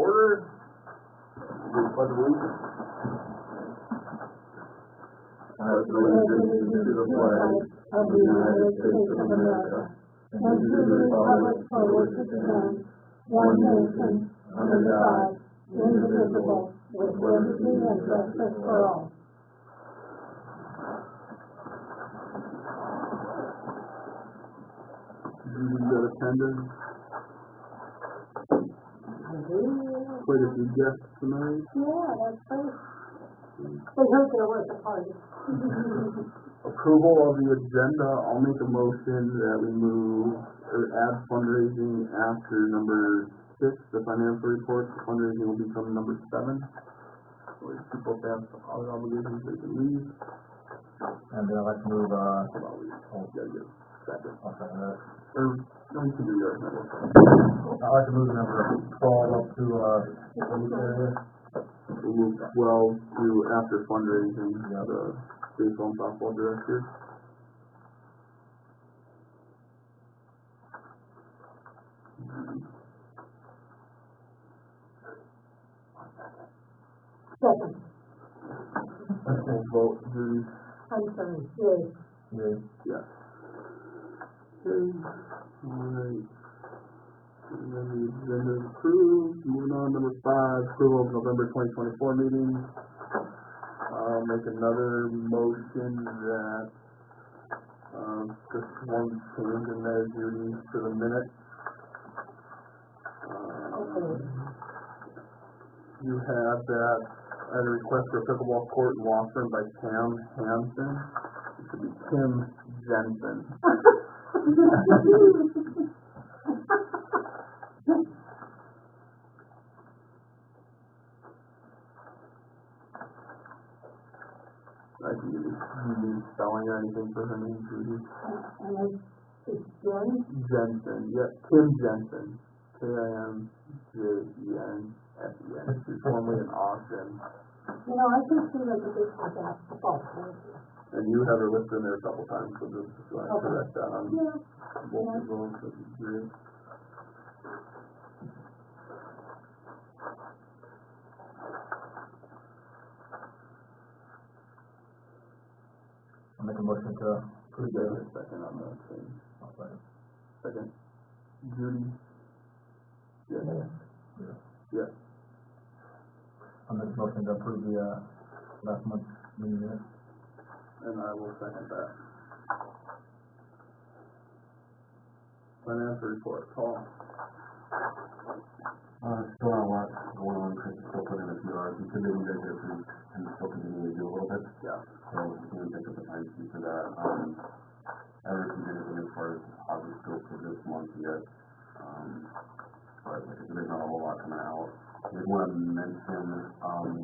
order. Do the pledge of allegiance. I pledge allegiance to the flag of the United States of America and to the republic for which it stands, one nation, under God, indivisible, with liberty and justice for all. Good attendance. Quite a few guests tonight. Yeah, that's right. They heard there was a party. Approval of the agenda. I'll make a motion that we move or add fundraising after number 6, the financial report. Fundraising will become number 7. So if people have other obligations, they can leave. And then let's move, Second. I'll second that. Or, no, you can do yours. I'd like to move number 12 up to, police area. We'll move 12 to after fundraising, the baseball and softball director. Second. We'll vote. Judy? I'm sorry, yes. Yeah. Yes. Okay. Alright. And then the agenda is approved. Moving on, number 5, approval of November 2024 meeting. I'll make another motion that just one change in there, Judy, to the minutes. You have that I had a request for a pickleball court in Washburn by Cam Hansen. It should be Tim Jensen. I can give you spelling or anything for her name, Judy. It's Jen? Jensen, yeah, Tim Jensen. K-I-M-J-E-N-S-E-N. She's formerly in Austin. You know, I think she was a big basketball player. And you have her listed in there a couple times, so just if you want to correct that on both of those, that'd be great. I'll make a motion to approve Give the a second on that thing. Second. Judy? Yes. Yes. I'll make a motion to approve the last month's meeting minutes. And I will second that. Financial report, Paul. Still not a lot going on. Chris is still putting in a few hours. He said that you guys get through and still continue to do a little bit. Yeah. So we can take up the time to speak to that. I haven't received anything as far as August goes for this month yet. But like I said, there's not a whole lot coming out. I just want to mention,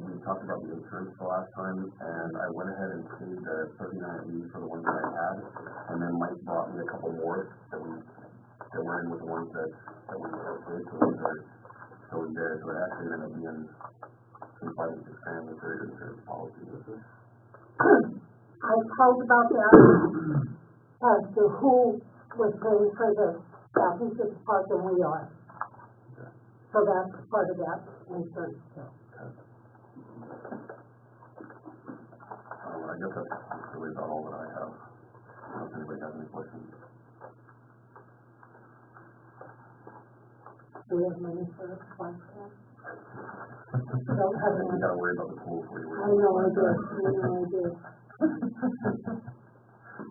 we talked about the insurance the last time, and I went ahead and paid the $39.80 for the ones that I had, and then Mike brought me a couple more that were in with the ones that we were okay, so those are still there. So it actually ended up being $5 and $6 with their insurance policy with this. I called about that as to who was paying for the Southeast Park and we are. So that's part of that insurance bill. I guess that's really about all that I have. I don't know if anybody has any questions. Do we have money for a class test? Don't have You money. gotta worry about the pool before you worry I know I do.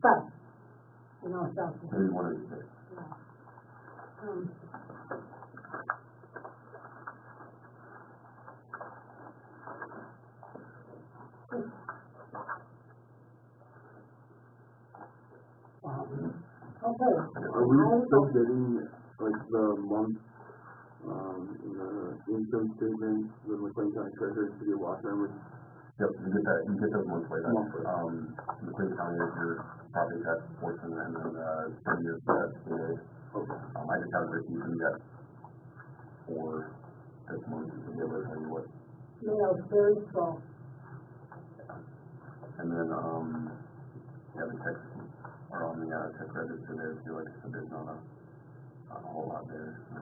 But, you know, Southeast. Maybe one of these days. Okay. Are we still getting, like, the month, the income statement, the McLean County Treasurer, City of Washburn? Yep, you get that. You get those monthly. That's Monthly. McLean County is your property tax portion, and then city is that. Okay. I just haven't received them yet for this month. So be able to tell you what. Mail's very slow. And then the checks are on the check register there too. Like I said, there's not a whole lot there. So.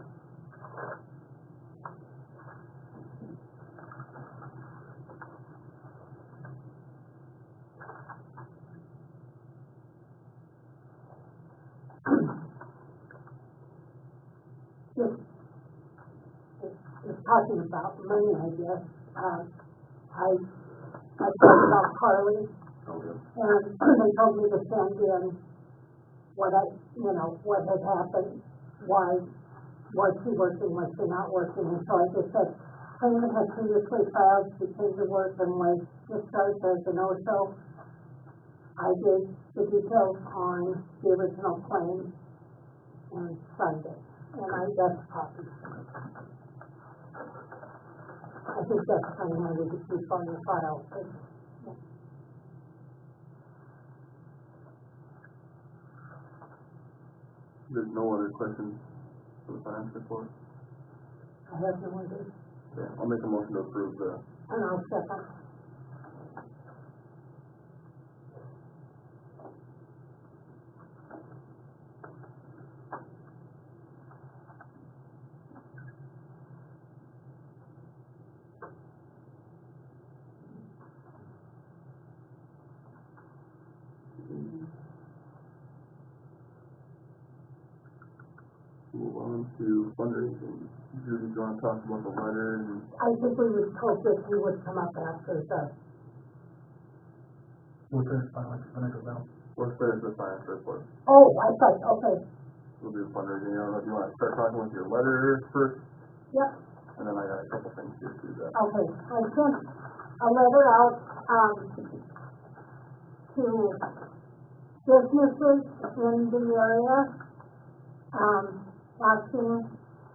talking about money, I guess. I talked about Carly, Okay. and they told me to send in what what had happened, why was she working, was she not working, and so I just said, payment had previously filed, she came to work and was discharged as a no-show. I did the details on the original claim and signed it, and I got a copy. I think that's kind of handy to keep on the file. There's no other questions for the finance report? I have no idea, Yeah, I'll make a motion to approve the, and I'll second. move on to fundraising. Judy, do you want to talk about the letter and I think we was told that he would come up after the, We'll finish financial balance. let's finish the finance report? oh, I thought, okay, We'll do fundraising. I don't know if you want to start talking with your letter first, yep. and then I got a couple things here too that. Okay, I sent a letter out, to businesses in the area, asking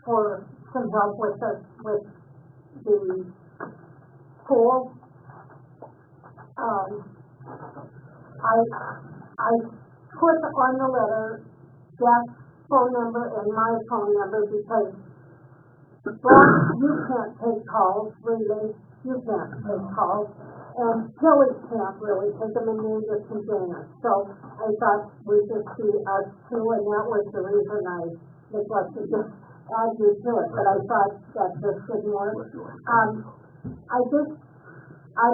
for some help with the pool. I put on the letter Jeff's phone number and my phone number because Brock, you can't take calls, really, you can't take calls, and Tilly can't really take them, and neither can Dana. So I thought we'd just be us two, and that was the reason I neglected to add you to it, but I thought that this didn't work. I'm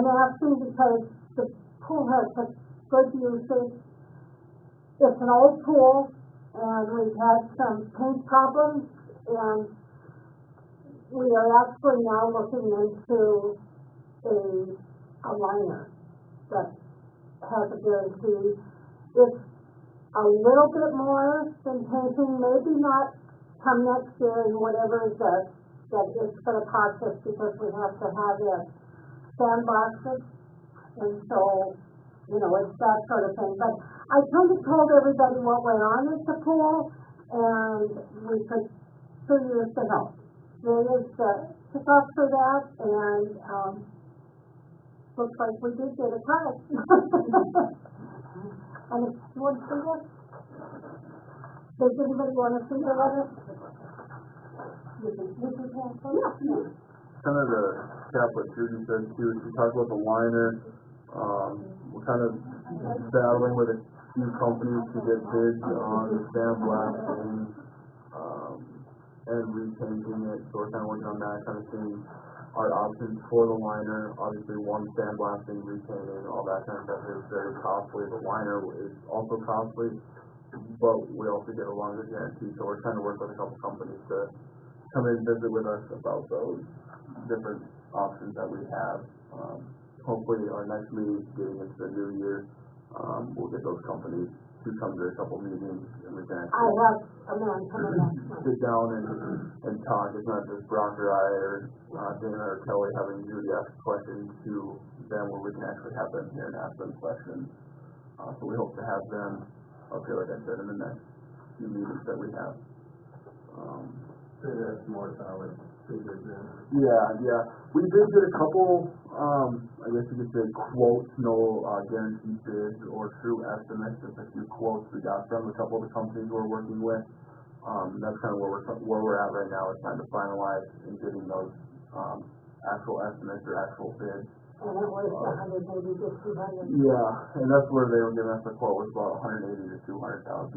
asking because the pool has such good usage. It's an old pool, and we've had some paint problems, and we are actually now looking into a liner that has a guarantee. It's a little bit more than painting, maybe not come next year and whatever it does, that it's going to cost us because we have to have it sandboxes, and so, it's that sort of thing. But I kind of told everybody what went on at the pool, and we could sure use the help. There is the kickoff for that, and looks like we did get a prize. And if you want to see it, does anybody want to see the letter? You can pass it. Yeah. Kind of the cap what Judy said too, she talked about the liner. We're kind of battling with a few companies to get bids on the sandblasting, and repainting it, so we're kind of working on that, kind of seeing our options for the liner. Obviously, one, sandblasting, repainting, all that kind of stuff is very costly. The liner is also costly, but we also get a longer guarantee, so we're trying to work with a couple companies to come in and visit with us about those different options that we have. Hopefully our next meeting, getting into the new year, we'll get those companies to come to a couple meetings, and we can I actually have a man coming next month. sit down and talk. It's not just Brock or I or Dana or Kelly having Judy ask questions to them, where we can actually have them here and ask them questions. So we hope to have them up here, like I said, in the next few meetings that we have. That's more solid figures then. Yeah. We did get a couple, I guess you could say quotes, no guaranteed bids or true estimates, just a few quotes we got from a couple of the companies we're working with. That's kind of where we're at right now, is trying to finalize and getting those actual estimates or actual bids. And it was 100, maybe just 200. Yeah, and that's where they were giving us a quote, was about 180 to 200,000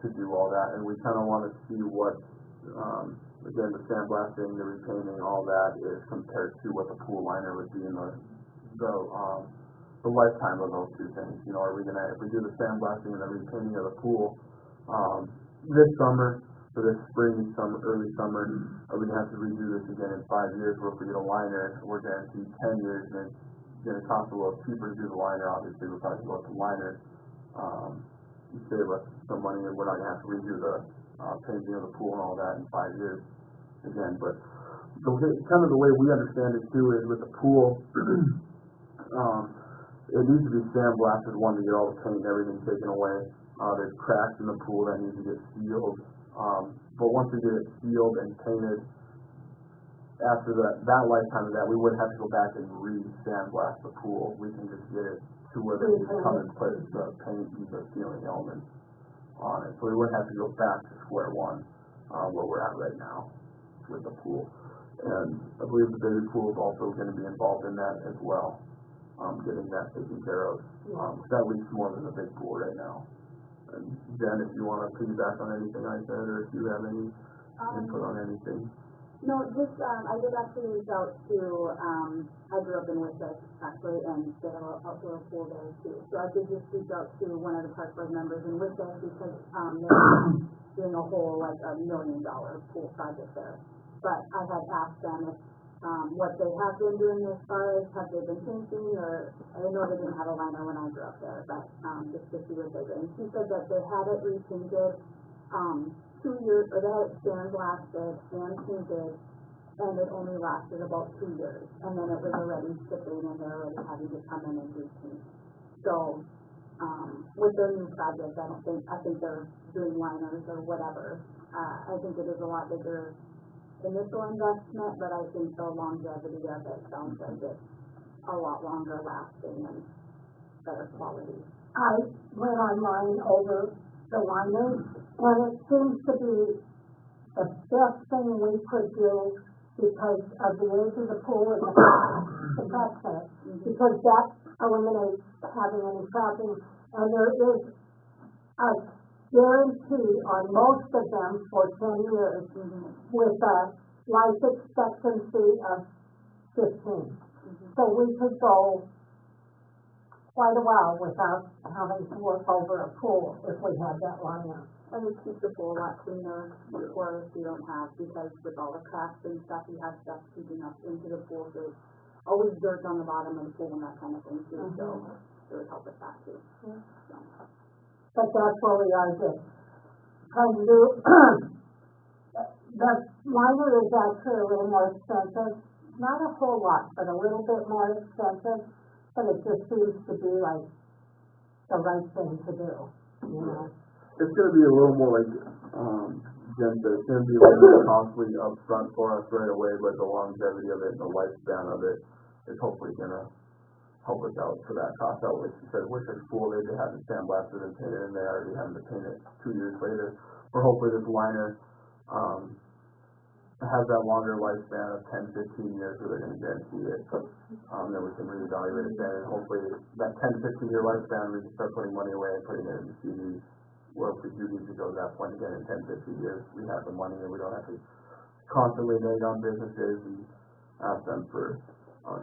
to do all that, and we kind of want to see what, again, the sandblasting, the repainting, all that is compared to what the pool liner would be in the lifetime of those two things. Are we gonna, if we do the sandblasting and the repainting of the pool this summer, for this spring, summer, early summer, are we gonna have to redo this again in 5 years, where if we get a liner, we're guaranteed 10 years, and it's gonna cost a little cheaper to do the liner, obviously, we're probably going to go with the liner. You save us some money, and we're not gonna have to redo the, painting of the pool and all that in 5 years again, but kind of the way we understand it too is with the pool, it needs to be sandblasted, one, to get all the paint and everything taken away. There's cracks in the pool that need to get sealed. But once we get it sealed and painted, after that lifetime of that, we wouldn't have to go back and re-sandblast the pool. We can just get it to where they can come and put the paint and the sealing elements on it. So we wouldn't have to go back to square one, where we're at right now with the pool. And I believe the baby pool is also gonna be involved in that as well, getting that taken care of. That leaks more than the big pool right now. And Jen, if you wanna piggyback on anything I said, or if you have any input on anything. No, just, I did actually reach out to, I grew up in Wissahick, actually, and they have an outdoor pool there too. So I did just reach out to one of the park board members in Wissahick because, they're doing a whole, like, $1 million pool project there. But I had asked them if, what they have been doing as far as, have they been painting, or, I know they didn't have a liner when I grew up there, but, just to see what they're doing. She said that they had it repainted, 2 years, or they had it sandblasted and painted, and it only lasted about 2 years, and then it was already shipping, and they're already having to come in and repaint. So, with their new project, I think they're doing liners or whatever. I think it is a lot bigger initial investment, but I think the longevity of it sounds like it's a lot longer lasting and better quality. I went online over the liners, and it seems to be the best thing we could do because of the age of the pool and the pressure, because that eliminates having any cracking, and there is a guarantee on most of them for 10 years with a life expectancy of 15. So we could go quite a while without having to work over a pool if we had that liner. And it keeps the pool a lot cleaner, or if you don't have, because with all the cracks and stuff, you have stuff keeping up into the pool, so it's always dirt on the bottom of the pool and that kind of thing too, so it would help with that too. So. But that's where we are just trying to do. The liner is actually a little more expensive, not a whole lot, but a little bit more expensive, but it just seems to be like the right thing to do, you know. It's gonna be a little more like, Jen said, it's gonna be a little more costly upfront for us right away, but the longevity of it and the lifespan of it is hopefully gonna help us out for that cost. That way, she said, Wissahick Pool, they had it sandblasted and painted, and they already having to paint it 2 years later. Or hopefully this liner, has that longer lifespan of 10, 15 years where they're gonna guarantee it. Then we can reevaluate it then, and hopefully that 10, 15 year lifespan, we can start putting money away and putting it in the CDs. Well, if we do need to go to that point again in 10, 15 years, we have the money and we don't have to constantly nag on businesses and ask them for,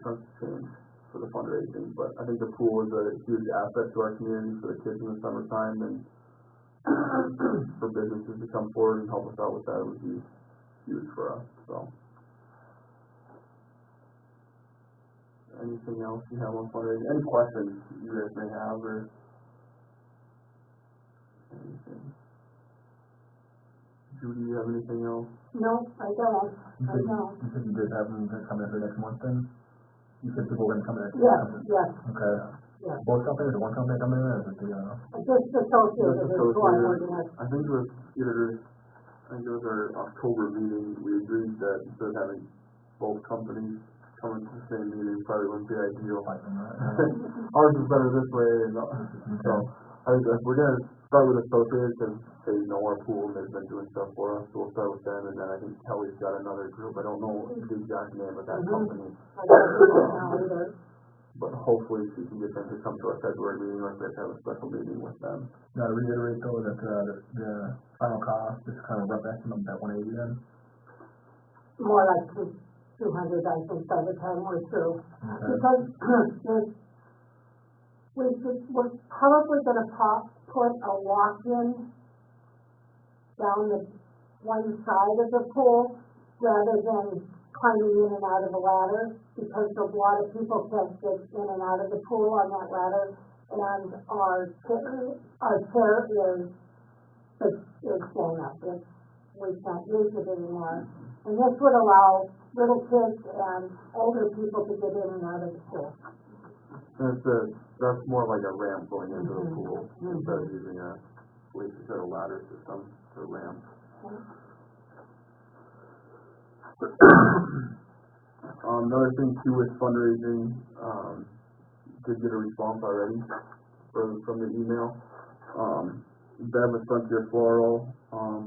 chunks of change for the fundraising. But I think the pool is a huge asset to our community for the kids in the summertime, and for businesses to come forward and help us out with that would be huge for us, so. Anything else you have on fundraising? Any questions you guys may have, or anything? Judy, you have anything else? No, I don't. You said you did have them coming in for next month then? You said people were gonna come in? Yes. Okay. Yeah. Both companies, or one company coming in, or is it the, Just associated with one ordinance. I think it was our October meeting, we agreed that instead of having both companies coming to the same meeting, probably wouldn't be ideal. Ours is better this way, and so, I think that we're gonna start with associated, because they know our pool, and they've been doing stuff for us, so we'll start with them, and then I think Kelly's got another group, I don't know the exact name of that company. I don't know either. But hopefully she can get them to come to our February meeting, or if they have a special meeting with them. Now to reiterate though, that, the final cost is kind of rough estimate, that 180 then? More like 200, I think, by the time we're through. Okay. Because we're probably gonna put a walk-in down the one side of the pool rather than climbing in and out of the ladder, because a lot of people can't get in and out of the pool on that ladder, and our chair is blown up. We can't use it anymore. And this would allow little kids and older people to get in and out of the pool. That's more like a ramp going into the Mhm. pool, Mhm. instead of using a, like you said, a ladder system to ramp. Another thing too with fundraising, did get a response already from the email. Bev with Frontier Floral,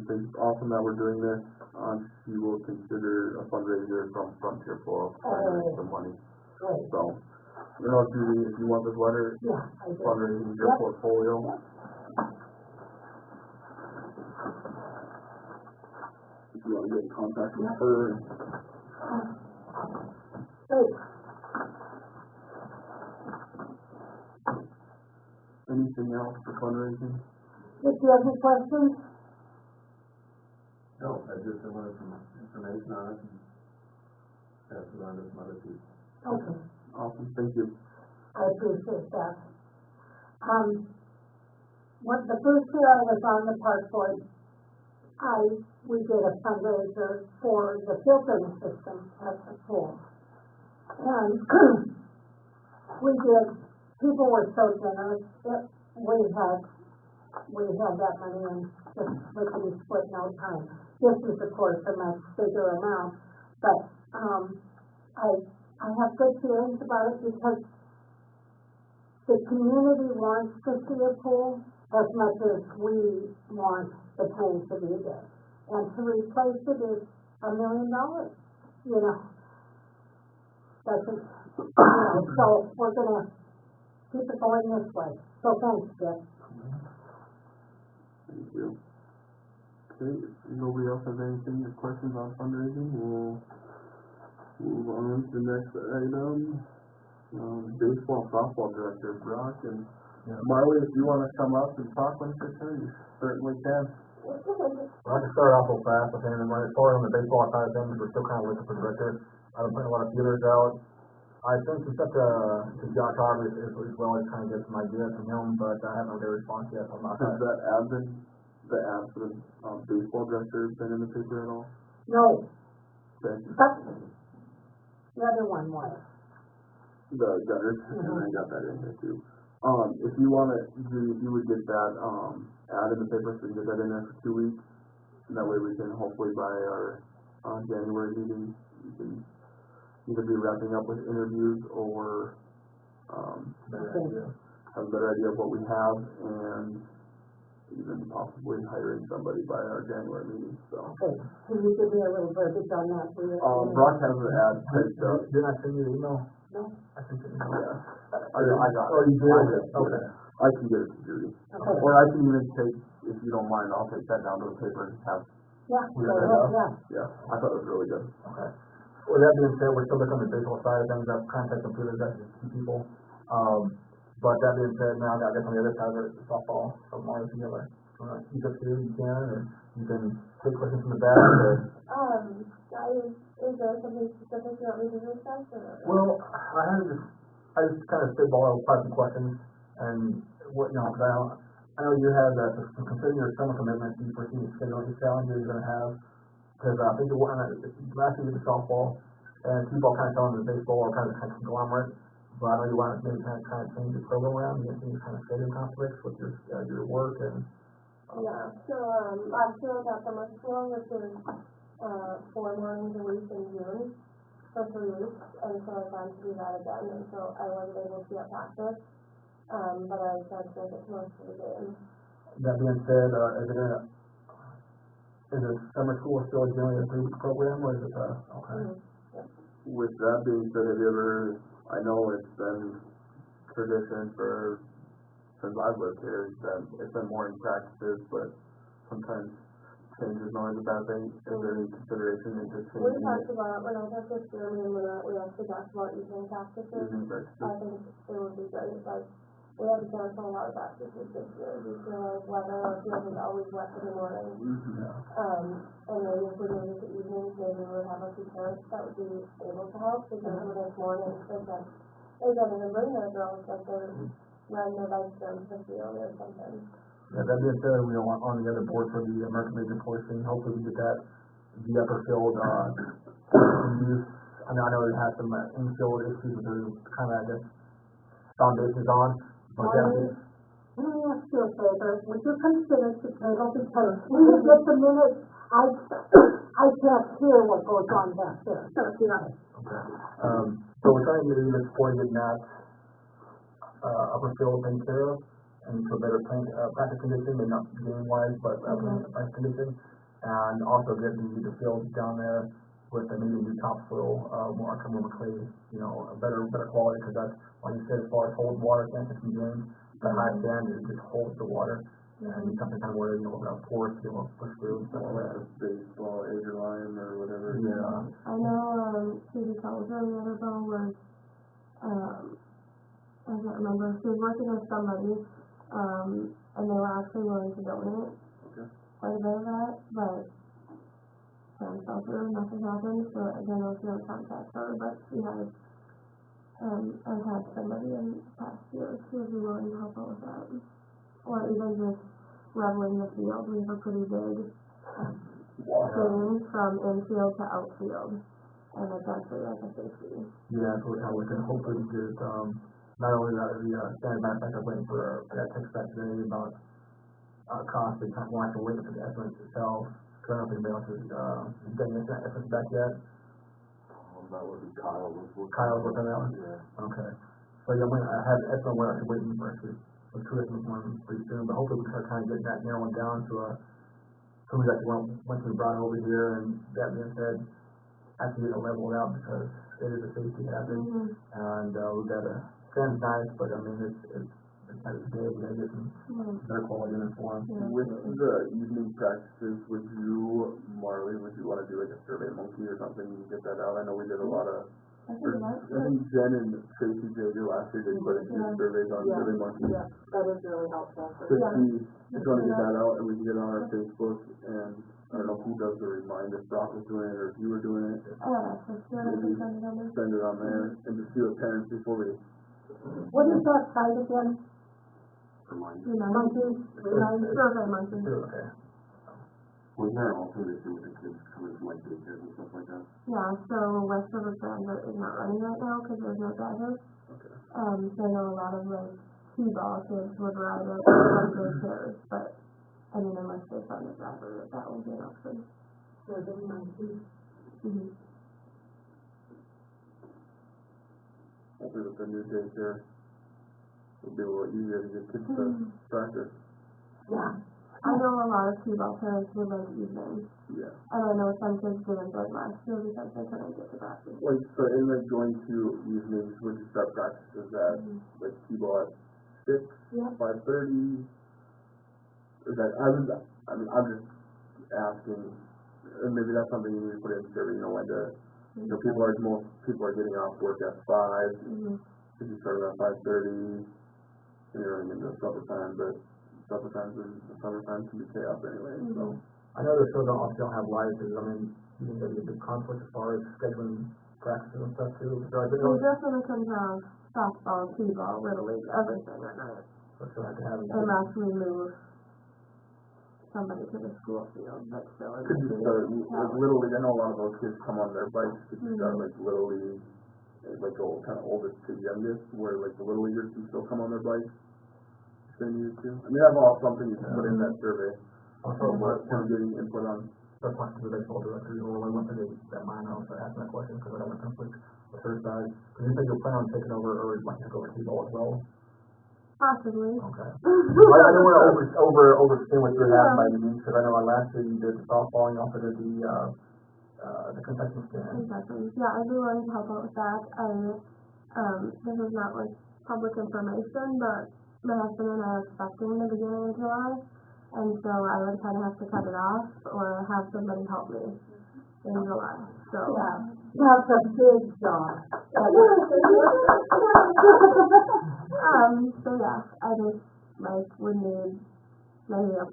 thinks it's awesome that we're doing this. She will consider a fundraiser from Frontier Floral to raise some money. Great. So, I don't know, Judy, if you want this letter, Yeah, I do. fundraising your Yep. portfolio. If you want to get in contact with her. Great. Anything else for fundraising? If you have any questions, No, I just wanted some information on it and pass it on to some other people. okay, Awesome, thank you. I appreciate that. What the first year I was on the park board, we did a fundraiser for the filtering system at the pool. And people were so generous that we had that money in just lickety split no time. This is of course a much bigger amount, but, I have good feelings about it because the community wants to see a pool as much as we want the pool to be there. And to replace it is $1 million, you know. So we're gonna keep it going this way. So thanks, Jeff. Thank you. Okay, if nobody else has anything or questions on fundraising, we'll move on to the next item. Baseball, softball director, Brock, and Yeah. Marley, if you wanna come up and talk with us, you certainly can. Well, I can start off real fast with him, and when it's on the baseball side of things, we're still kind of looking for director. I've been putting a lot of feelers out. I think it's up to Josh Harvey as well as kind of get some ideas from him, but I haven't really responded yet, so I'm not. Has that ad been, the ad for the, baseball director been in the paper at all? No, Okay, but the other one was. the gutters, and I got that in there too. If you wanna, you would get that, ad in the paper, so you can get that in there for 2 weeks. And that way we can hopefully by our, January meeting, we can either be wrapping up with interviews or, have a better idea of what we have and even possibly hiring somebody by our January meeting, so. Okay, can you give me a little verbiage on that? Brock has an ad typed up. Didn't I send you the email? No? I sent you the email. Yeah, I got it. Oh, you did? I did, Okay. yeah. I can get it to Judy. Okay. Or I can even take, if you don't mind, I'll take that down to the paper and have, Yeah, We go have ahead, that yeah. yeah, I thought it was really good. Okay. Well, that being said, we're still looking on the baseball side of things. I've contacted computers, that's just key people. But that being said, now I guess on the other side of it, softball, so Marley, if you ever, keep us here, you can, or you can take questions from the back, or. Is there something specific you want me to discuss, or? Well, I just kind of spitball out some questions, and what, cause I know you have that, considering your summer commitments, you foresee the schedule, the challenges you're gonna have. Cause I think last year you did softball, and people kind of fell into baseball, or kind of conglomerate. But I know you want to maybe kind of change the program around, you think you kind of schedule conflicts with your work and. Yeah, so, last year I got summer school, which is, 4 mornings a week in June for 3 weeks, and so I planned to do that again, and so I wasn't able to be at practice, but I tried to make it to most of the games. That being said, is it summer school still generally a 3-week program, or is it, okay? With that being said, have you ever, I know it's been tradition since I've lived here, that it's been morning practices, but sometimes change is not always a bad thing. Is there any consideration into We changing talked it? about, when I was with Jeremy and we actually talked about evening practices. Evening I practices? think it would be great, like, we had to cancel a lot of practices this year due to weather. Our field is always wet in the morning. And maybe if we moved it to evenings, maybe we would have a few parents that would be able to help, because when it's mornings, they don't even bring their girls, like they're riding their bikes down to the field or something. Yeah, that being said, we don't want on the other board for the American Legion portion, hopefully we get that, the upper field, use. I know it has some infield issues with the kind of, I guess, foundations on, but that is, Let me ask you a favor, would you consider to table because when you get the minutes, I can't hear what goes on back there. okay. So we're trying to get even before getting that, upper field taken care of, and to a better practice condition, maybe not game wise, but practice condition, and also get the field down there with the maybe new topsoil, more clay, a better quality, because that's, like you said, as far as hold water, can't just be games, the high sand, it just holds the water, and something kind of where, pores to be able to push through, stuff like that. Baseball, Azure Line, or whatever. Yeah. I know, Katie Culver the other girl was, I can't remember, she was working with somebody, and they were actually willing to donate quite a bit of that, but plans fell through, nothing happened, so again, I was going to contact her, but she has, I've had somebody in the past year who would be willing to help out with that. Or even just leveling the field. We have a pretty big stream from infield to outfield, and it's actually like a safety. Yeah, so we can hopefully get, not only that, the standard matter of fact, I'm waiting for that text back today about cost, we kind of want to wait for the estimate itself. I don't think they've been able to get the estimate back yet. That would be Kyle. Kyle's working on that one? Yeah. Okay. So yeah, I have the estimate, we're actually waiting for actually for two estimates one pretty soon, but hopefully we can start kind of getting that narrowing down to something that once we brought over here, and that being said, actually get it leveled out because it is a safety hazard, and we've got a sand's nice, but I mean it's kind of big, we gotta get some better quality in it for them. With the evening practices, would you, Marley, would you wanna do like a survey monkey or something, and get that out? I know we did a lot of, I think Jen and Tracy Jager last year did quite a few surveys on survey monkey. Yeah, that is really helpful. To see, if you wanna get that out, and we can get it on our Facebook, and I don't know who does the reminder, if Brock was doing it, or if you were doing it, Maybe send it on there, and just see what parents before we, What is that site again? Monkeys. Survey monkey. Okay. Was there an alternative with the kids coming from like daycares and stuff like that? Yeah, so West River Transit is not running right now because there's no drivers. okay. So I know a lot of like T-ball kids would ride it from daycares, but I mean, unless they find a driver, that would be an option. Survey monkey. Hopefully with the new daycare, it'll be a little easier to get kids to practice. Yeah. I know a lot of T-ball parents would like evenings, Yeah. and I know some kids didn't like last year because they couldn't get to practice. Like, so in like going to evenings, would you start practices at, like, T-ball at 6, 5:30? Is that, I'm just asking, and maybe that's something you need to put in survey, when most people are getting off work at 5, if you start at 5:30, and you're running into supper time, but supper times in the summertime can be chaos anyway, so. I know they still don't have lights, because I mean, you can get a big conflict as far as scheduling practices and stuff too. So I think We definitely can have softball, T-ball, Little League, everything at night. we'll have to have it. Unless we move somebody to the school field, but still in Could you the start, city. like, Little League, I know a lot of those kids come on their bikes, could you start, like, Little League, like, kind of oldest to youngest, where, like, the Little Leaguers can still come on their bikes, if they needed to? I mean, that's all something you can put in that survey, Also, what we're getting input on. that's one of the baseball directors, or one thing that mine, I was asking that question, because I don't want conflict with her side. Do you think you'll plan on taking over, or like to go over T-ball as well? Possibly. Okay. I don't want to overstay what you're having by any means, because I know last year you did the softball, and you also did the concession stand. Exactly. Yeah, I'd be willing to help out with that. This is not like public information, but my husband and I are expecting in the beginning of July, and so I would kind of have to cut it off or have somebody help me in July. So. Yeah. That's a big job. So yeah,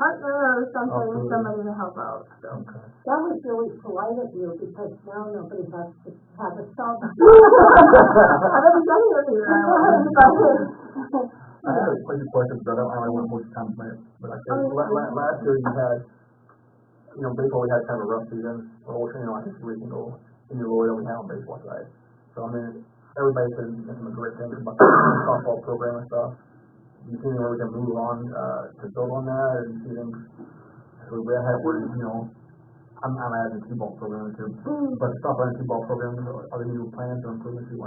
partner or something, Absolutely. somebody to help out, so. Okay. That was really polite of you, because now nobody has to have a cell phone. I haven't done it here, but, I have a question, but I don't want to waste time with it. But I said, last year you had, baseball, we had kind of a rough season. I think we can go in your Lloyd, we have on baseball side. So, I mean, everybody said some great things about the softball program and stuff. Do you think we can move on, to build on that, or do you think, so we have, I'm adding the T-ball program too, but the softball and T-ball program, are there new plans or improvements you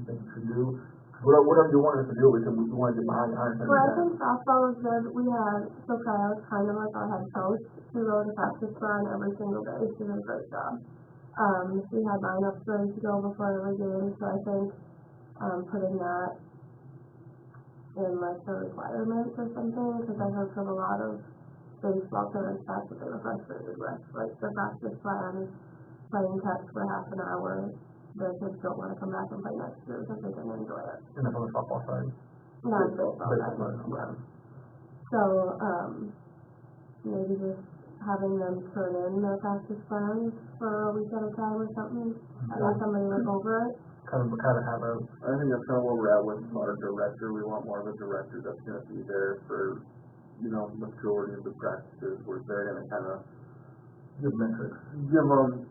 think we should do? Whatever you want us to do, we want to get behind it. well, I think softball was good. We had, so Kyle was kind of like our head coach. She rode a practice run every single day. She did a great job. We had lineups ready to go before every game, so I think, putting that in like the requirements or something, because I heard from a lot of baseball parents that's what they were frustrated with, like the practice plan, playing catch for half an hour. The kids don't want to come back and play next year because they didn't enjoy it. And that's on the softball side. Not baseball, Baseball, yeah. So, maybe just having them turn in their practice plans for a week at a time or something, and let somebody look over it. Kind of have a, I think that's kind of where we're at with our director. We want more of a director that's gonna be there for, majority of the practices, where they're gonna kind of good metrics. give them,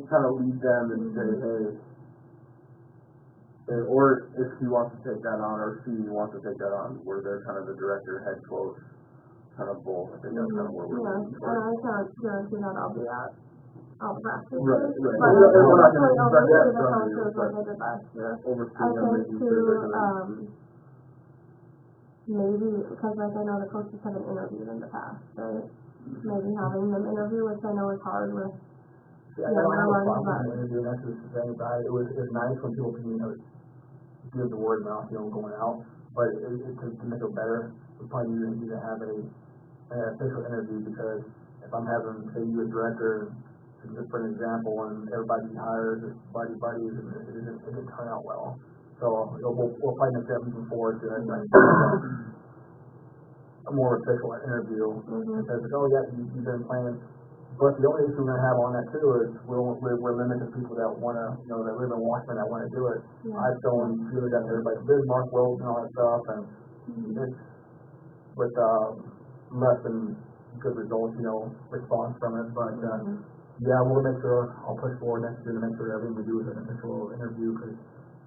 kind of lead them and say, hey, or if he wants to take that on, or she wants to take that on, where they're kind of the director, head coach, kind of both. I think that's kind of where we're Yeah, looking and for. I can't guarantee that I'll be at all the practices. Right. But We're not hopefully gonna expect that oversee the from you, coaches but like I did last year. oversee I them, think making sure they're too, doing. maybe, because like I know the coaches haven't interviewed in the past, right? Maybe having them interview, which I know is hard with, I don't have a problem with interviewing, that's just the thing about it. It was nice when people can, give the word of mouth, going out, but to make it better, we probably need to have an official interview, because if I'm having, say, you as director, just for an example, and everybody hires as buddies, and it didn't turn out well. So, we'll probably make that moving forward to a more official interview. Because, you've been playing. But the only issue we're gonna have on that too is we're limited to people that wanna, that live in Washington that wanna do it. Yeah. I've shown really got everybody, Bismarck, Wells and all that stuff, and it's with, less than good results, response from it, but, we'll make sure, I'll push forward next year to make sure everything we do is an official interview, because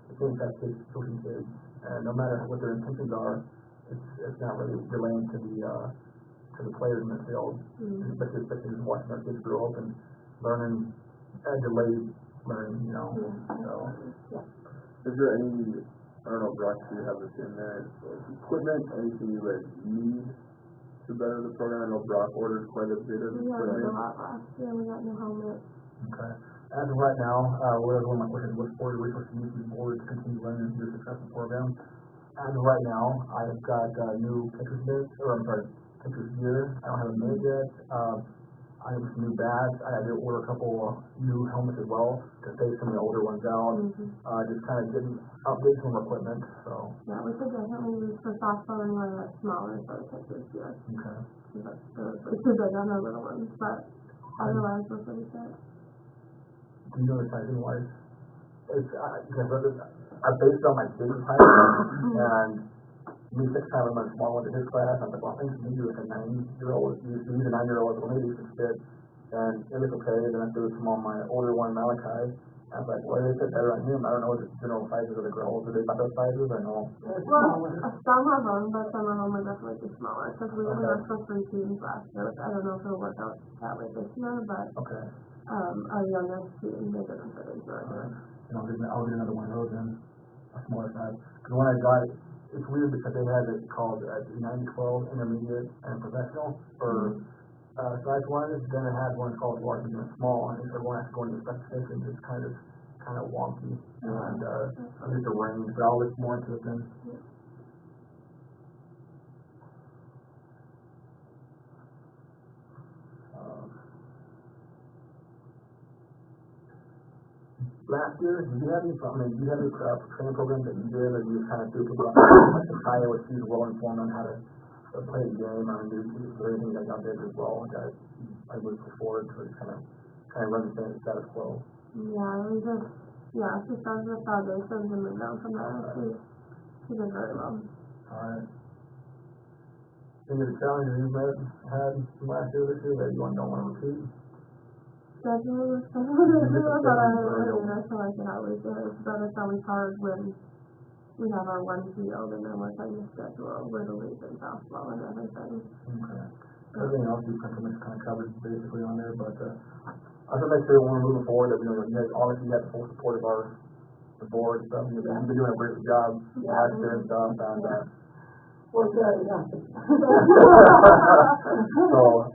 I think that's kids, pushing kids, and no matter what their intentions are, it's not really relaying to the players in the field, especially just watching our kids grow up and learning, delayed learning, so. Is there any, I don't know, Brock, do you have this in there, like equipment, anything you guys need to better the program? I know Brock ordered quite a bit of we ordered a equipment. lot last year, we got new helmets. Okay. As of right now, one of my questions was for the resource use board to continue running your successful program. As of right now, I've got new pitcher's gear. I don't have a mitt yet. I have some new bats. I had to order a couple new helmets as well to phase some of the older ones out. Just kind of update some equipment. So. Yeah, we could definitely use for softball and one that's smaller for the pitchers here. Okay. It's too big on our little ones, but otherwise we're pretty set. Do you know the sizing wise? It's I based on my kid's height, and me 6 times I'm small into his class. I'm like, well, I think maybe with a 9-year-old, he's a 9-year-old, so maybe he should fit. And it was okay. Then I threw some on my older one, Malachi. I was like, well, they fit better on him. I don't know the general sizes of the girls. Do they got those sizes? I know. Well, some of them, but some of them are definitely too smaller, because we only were for 3 teams last year. I don't know if it'll work out that way this year, but, Okay. our youngest team, they didn't fit into it. I'll get another one of those then, a smaller size. Because when I got it, it's weird because they had it called 9-12 intermediate and professional for size one. Then it had one called large and small, and everyone has to go into the specifications. It's kind of wonky, and I think the range, but I'll look more into it then. Last year, do you have any training programs that you did, or you kind of threw people out? Like Kaya was, she's well informed on how to play the game, I mean, is there anything that y'all did as well, that I moved forward to kind of run the status quo? Yeah, we just, she started with foundations and moved on from there. She did very well. Alright. Any of the challenges you've had from last year, this year, that you don't want to repeat? Scheduling was fun, but I feel like it always is, but it's always hard when we have our one field and then we're trying to schedule Little League and softball and everything. Okay. Everything else you kind of covered basically on there, but I just make sure when we're moving forward that, you know, you guys obviously have the full support of the board, so you've been doing a great job last year and stuff, and We're very happy. so,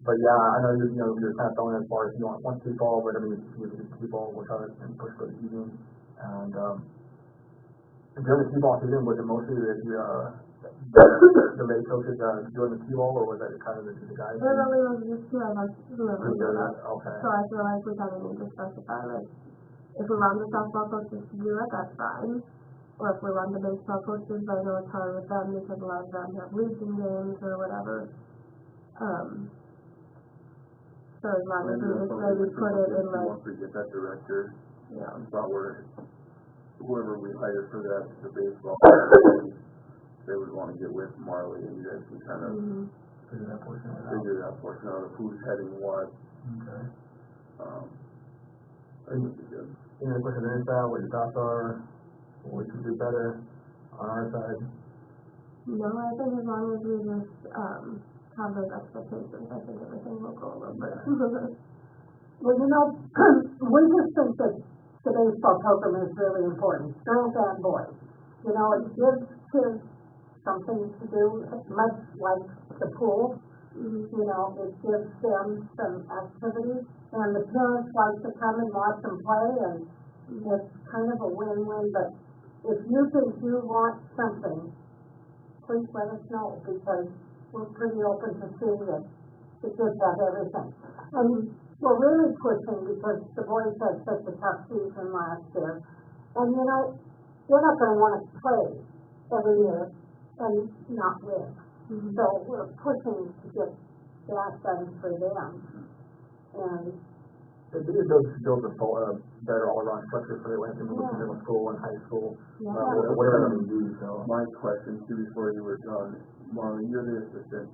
but yeah, I know you're kind of throwing as far as you want one key ball, but I mean, we can keep ball, we'll try to push for the evening, and during the key ball season, was it mostly the late coaches doing the key ball, or was that kind of the guys? It really was just whoever did it. Okay. So I feel like we kind of need to specify, like, if we want the softball coaches to do it, that's fine. Or if we want the baseball coaches, I know it's hard with them because a lot of them have region games or whatever. So as long as we just maybe put it in like, Once we get that director, yeah. thought whoever we hire for that, the baseball, they would want to get with Marley and you guys can kind of Figure that portion out. figure that portion out of who's heading what. Okay. That would be good. Any other questions on that, what your thoughts are, what we can do better on our side? No, I think as long as we just, have those expectations, I think everything will go a little bit smoother. Well, you know, we just think that the baseball program is really important, girls and boys. You know, it gives kids something to do, much like the pool. You know, it gives them some activities, and the parents like to come and watch them play, and it's kind of a win-win. But if you think you want something, please let us know, because we're pretty open to seeing that the kids have everything. And we're really pushing because the boys had such a tough season last year. And you know, they're not gonna wanna play every year and not win. So we're pushing to get that done for them. And It builds a better all-around structure for when they move to middle school and high school, whatever they do, so. My question too, before you were done, Marley, you're the assistant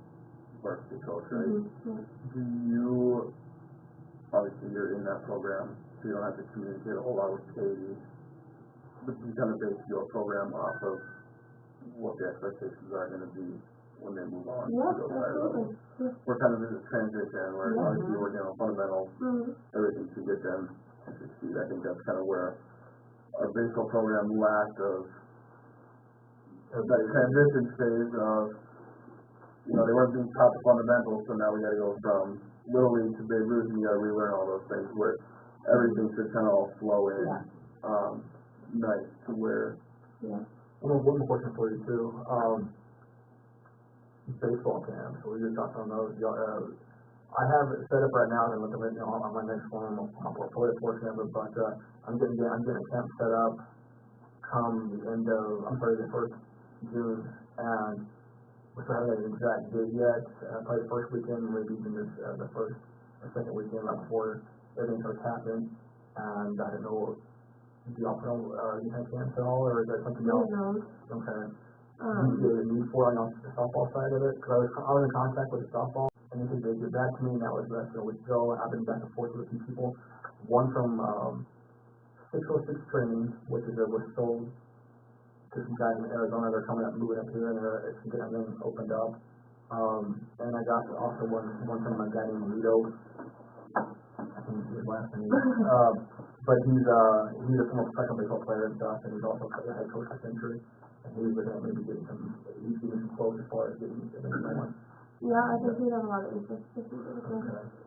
varsity coach, right? Do you, obviously you're in that program, so you don't have to communicate a whole lot with Katie, but you kind of base your program off of what the expectations are gonna be when they move on to those higher levels. We're kind of in this transition where obviously we're working on fundamentals, everything to get them to succeed. I think that's kind of where our baseball program lacked of that transition phase of, you know, they weren't being taught the fundamentals, so now we gotta go from Little League to Babe Ruth and you gotta relearn all those things where everything should kind of all flow in, nice to where. One more question for you too, baseball camp, so we just talked on those, I have it set up right now, and I'm looking at, on my next one, my portfolio portion of it, but, I'm getting a camp set up come the end of, the 1st June, and we still haven't got an exact date yet, probably the first weekend, maybe even the first or second weekend right before everything starts happening, and I don't know, do y'all put on, you have camps at all, or is that something else? Okay. Do you get a need for on the softball side of it? Because I was in contact with the softball, and they get back to me, and that was less than a week ago, and I've been back and forth with a few people, one from, 606 training, which was sold to some guys in Arizona. They're coming up, moving up here, and it's getting them opened up. And I got also one from a guy named Rito. I think his last name. But he's a former professional baseball player and stuff, and he's also a head coach at Century. And he's looking at maybe getting he's getting some close as far as getting going. Yeah, I think we have a lot of interest to see this.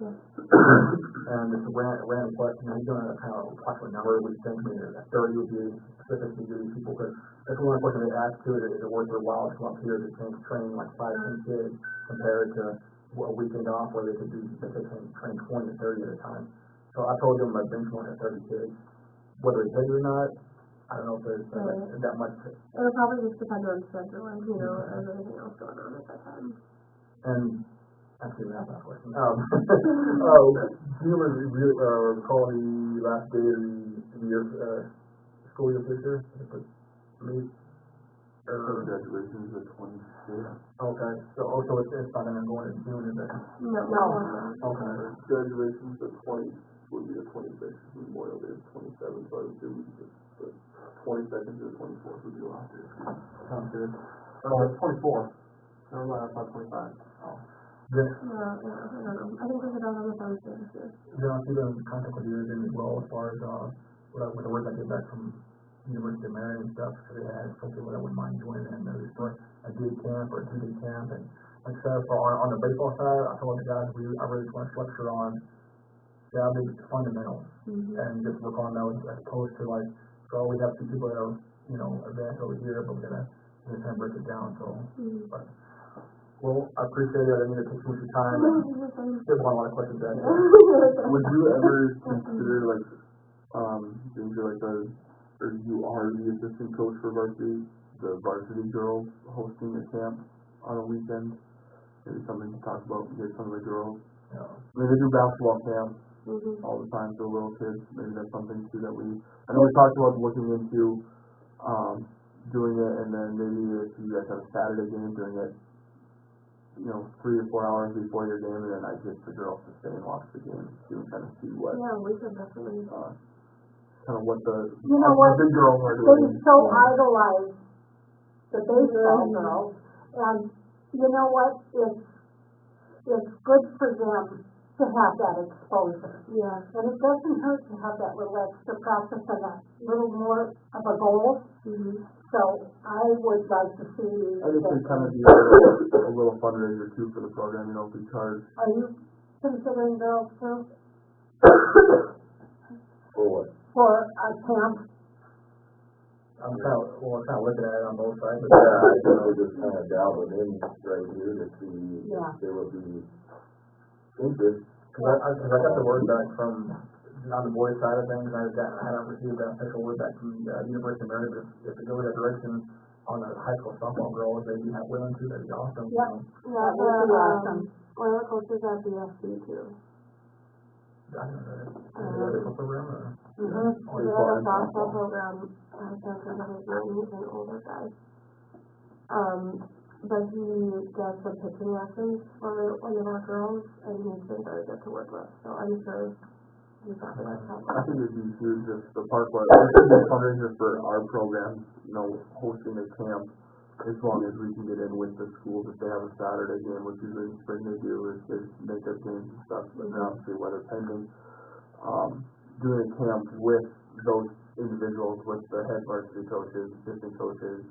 And it's a random question. He's going to kind of watch what number we think. Maybe 30 would be specific to these people, because that's one question they ask too. Is it worth their while to come up here to train like 5-10 kids compared to a weekend off where they could train 20 to 30 at a time. So I told them my benchmark at 30 kids. Whether they pay it or not, I don't know if there's Right. that much. It'll probably just depend on scheduling, you know, and everything else going on at that time. And actually, that's not a question. Do you recall the last day of the year, school year this year? Me? So graduation is the 26th. Okay, so also it's not gonna go in June, is it? No. Okay. Graduation is the would be the 26th, Memorial Day is 27th, so I would assume the 22nd to the 24th would be the last day. Sounds good. Oh, it's 24. No, it's not 25. Then, I don't know. I think we could all have a Thursday this year. then I'll keep in contact with you again as well as far as, with the work I get back from University of Maryland and stuff, so they had something that I wouldn't mind doing, and maybe start a day camp or a 2-day camp, and like I said, on the baseball side, I told the guys, I really just want to structure on big fundamentals, and just work on those, as opposed to like, so we have two people that are, you know, advanced over here, but we're gonna kind of break it down, so, but, well, I appreciate it, I didn't mean to take too much of your time, still have a lot of questions there. Would you ever consider like, being like or you are the assistant coach for the varsity girls hosting a camp on a weekend? Maybe something to talk about, get some of the girls. Yeah. I mean, they do basketball camps all the time for little kids. Maybe that's something too that I know we talked about looking into, doing it, and then maybe if you guys have a Saturday game, doing it, 3 or 4 hours before your game, and then I get the girls to stay and watch the game too, and kind of see what, Yeah, we could definitely. kind of what the what? big girls are They doing. so idolize the baseball girls, and you know what? It's good for them to have that exposure. Yeah. And it doesn't hurt to have that little extra practice and a little more of a goal. So I would like to see. I think it kind of be a little fundraiser too for the program, if we charge. Are you considering girls too? For what? For a camp? I'm kind of looking at it on both sides. I just kind of dabbled in right here to see Yeah. if there would be interest. Cause I got the word back from, on the boys side of things, I haven't received that official word back from the University of Maryland, if it goes that direction on the high school softball girls, they'd be willing to, that'd be awesome. Yep. Yeah, That would be awesome. one of the coaches at BSC too. I don't know, is it a program or? We have a softball program, for young and older guys. But he does some pitching lessons for one of our girls, and he's been very good to work with, so I'm sure he's happy to help. I think it'd be huge if the Parkwood, it should be a fundraiser for our program, hosting a camp, as long as we can get in with the schools if they have a Saturday game, which usually in spring they do, is they make up games and stuff, but then obviously weather pending. Doing a camp with those individuals, with the head varsity coaches, assistant coaches,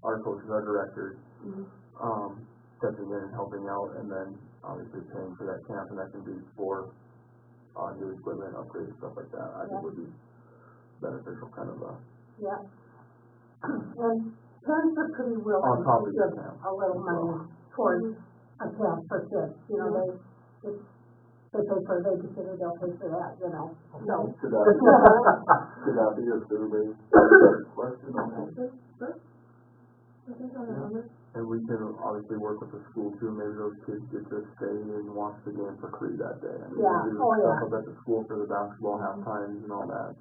our coaches, our directors, stepping in and helping out, and then obviously paying for that camp, and that can be for new equipment, upgrades, stuff like that. I think would be beneficial, kind of Yeah. And parents are pretty willing on top to of your give camp. a little money towards a camp for kids. They pay for a babysitter, they'll pay for that, So. Could that be a survey question on that? And we can obviously work with the school too, maybe those kids get to stay and watch the game for free that day. I mean, Yeah. we do Oh, yeah. stuff up at the school for the basketball half times and all that.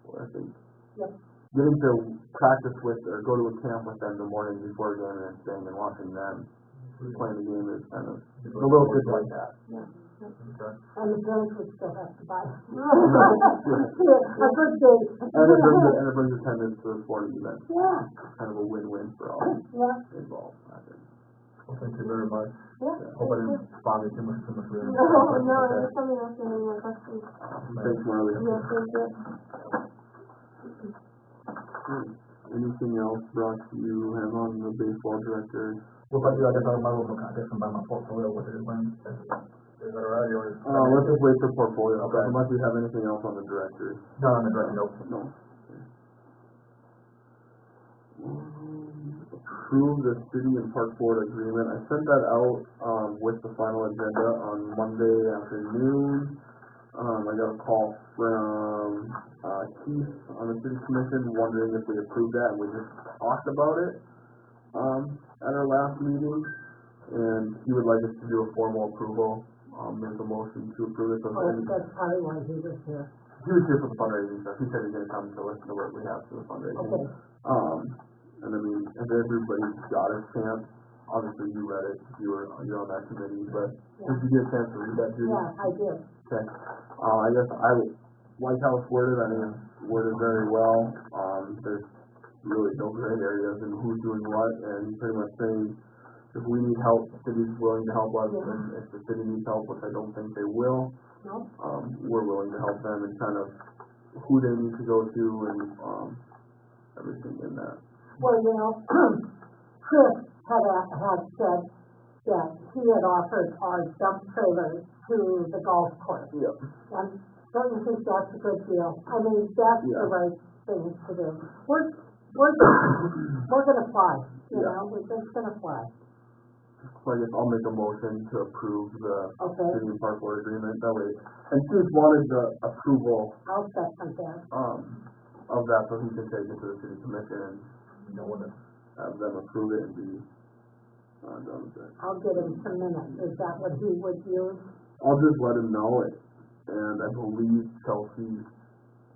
Well, I think getting to practice with, or go to a camp with them the morning before a game and then staying and watching them playing the game is kind of, a little bit like that. Okay. And the parents would still have to buy. A Yeah. good day. And it brings attendance to the sporting event. Yeah, Kind of a win-win for all yeah, involved, I think. Well, thank you very much. yeah. Hope I didn't bother you too much. No, there's something else in your questions. Thanks, Marley. Yes, thank you. Anything else, Brock, you have on the baseball director? What about you? I guess I might combine my portfolio with it. Is that alright, or? Let's just wait for portfolio, Okay. unless we have anything else on the directors. No, on the director, nope. No. Approve the city and park board agreement. I sent that out, with the final agenda on Monday afternoon. I got a call from, Keith on the city commission wondering if we approved that, and we just talked about it, at our last meeting, and he would like us to do a formal approval, make a motion to approve it, so. Oh, that's probably why he was here. He was here for the fundraising stuff, he said he's gonna come to listen to what we have for the fundraising. Okay. And I mean, if everybody got a chance, obviously you read it, you're on that committee, but did you get a chance to read that, Judy? Yeah, I did. Okay, I guess I like how it's worded, I think it's worded very well, there's really no gray areas in who's doing what, and pretty much saying, if we need help, the city's willing to help us, and if the city needs help, which I don't think they will, No? we're willing to help them and kind of who they need to go to and, everything in that. Well, you know, Chris had said that he had offered our dump trailers to the golf course. Yep. And don't you think that's a good deal? I mean, that's the right thing to do. We're gonna fly, you Yeah. know, we're just gonna fly. So I guess I'll make a motion to approve the Okay, city and park board agreement, that way, and Keith wanted the approval, I'll second that. of that, so he can take it to the city commission and, have them approve it and be, done with it. I'll give him some minutes. Is that what he would use? I'll just let him know it, and I believe Chelsea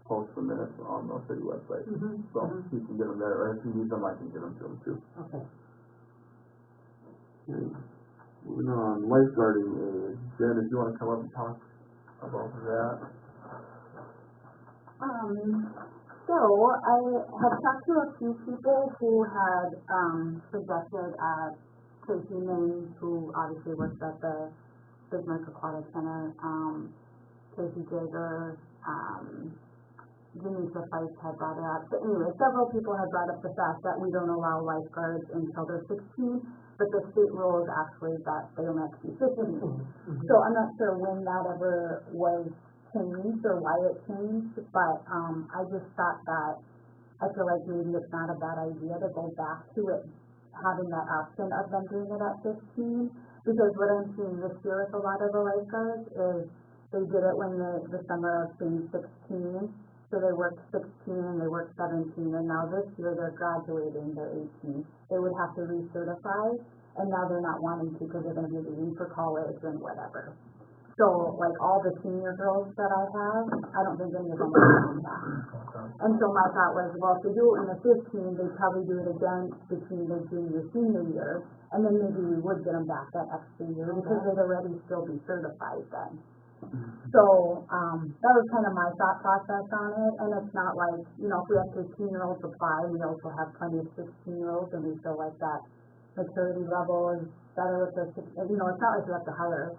posts the minutes on the city website, so he can get them there, or if he needs them, I can get them to him too. Okay. Okay. Moving on, lifeguarding aid, Jen, if you wanna come up and talk about that. So I had talked to a few people who had, suggested Tracy Ming, who obviously works at the Bismarck Aquatic Center, Tracy Jager, Denise Fife had brought it up. But anyway, several people had brought up the fact that we don't allow lifeguards until they're 16, but the state rule is actually that they don't have to be 15. So I'm not sure when that ever was changed or why it changed, but I just thought that I feel like maybe it's not a bad idea to go back to it, having that option of them doing it at 15, because what I'm seeing this year with a lot of the lifeguards is they did it when the summer of being 16, so they worked 16 and they worked 17, and now this year they're graduating, they're 18. They would have to recertify, and now they're not wanting to because they're going to be leaving for college and whatever. So, like, all the senior girls that I have, I don't think any of them are doing that. And so my thought was, well, if they do it when they're 15, they'd probably do it again between their senior year, and then maybe we would get them back that extra year because they'd already still be certified then. So, that was kind of my thought process on it, and it's not like, you know, if we have 15-year-olds apply, we also have plenty of 16-year-olds, and we feel like that maturity level is better with the, you know, it's not like you have to hire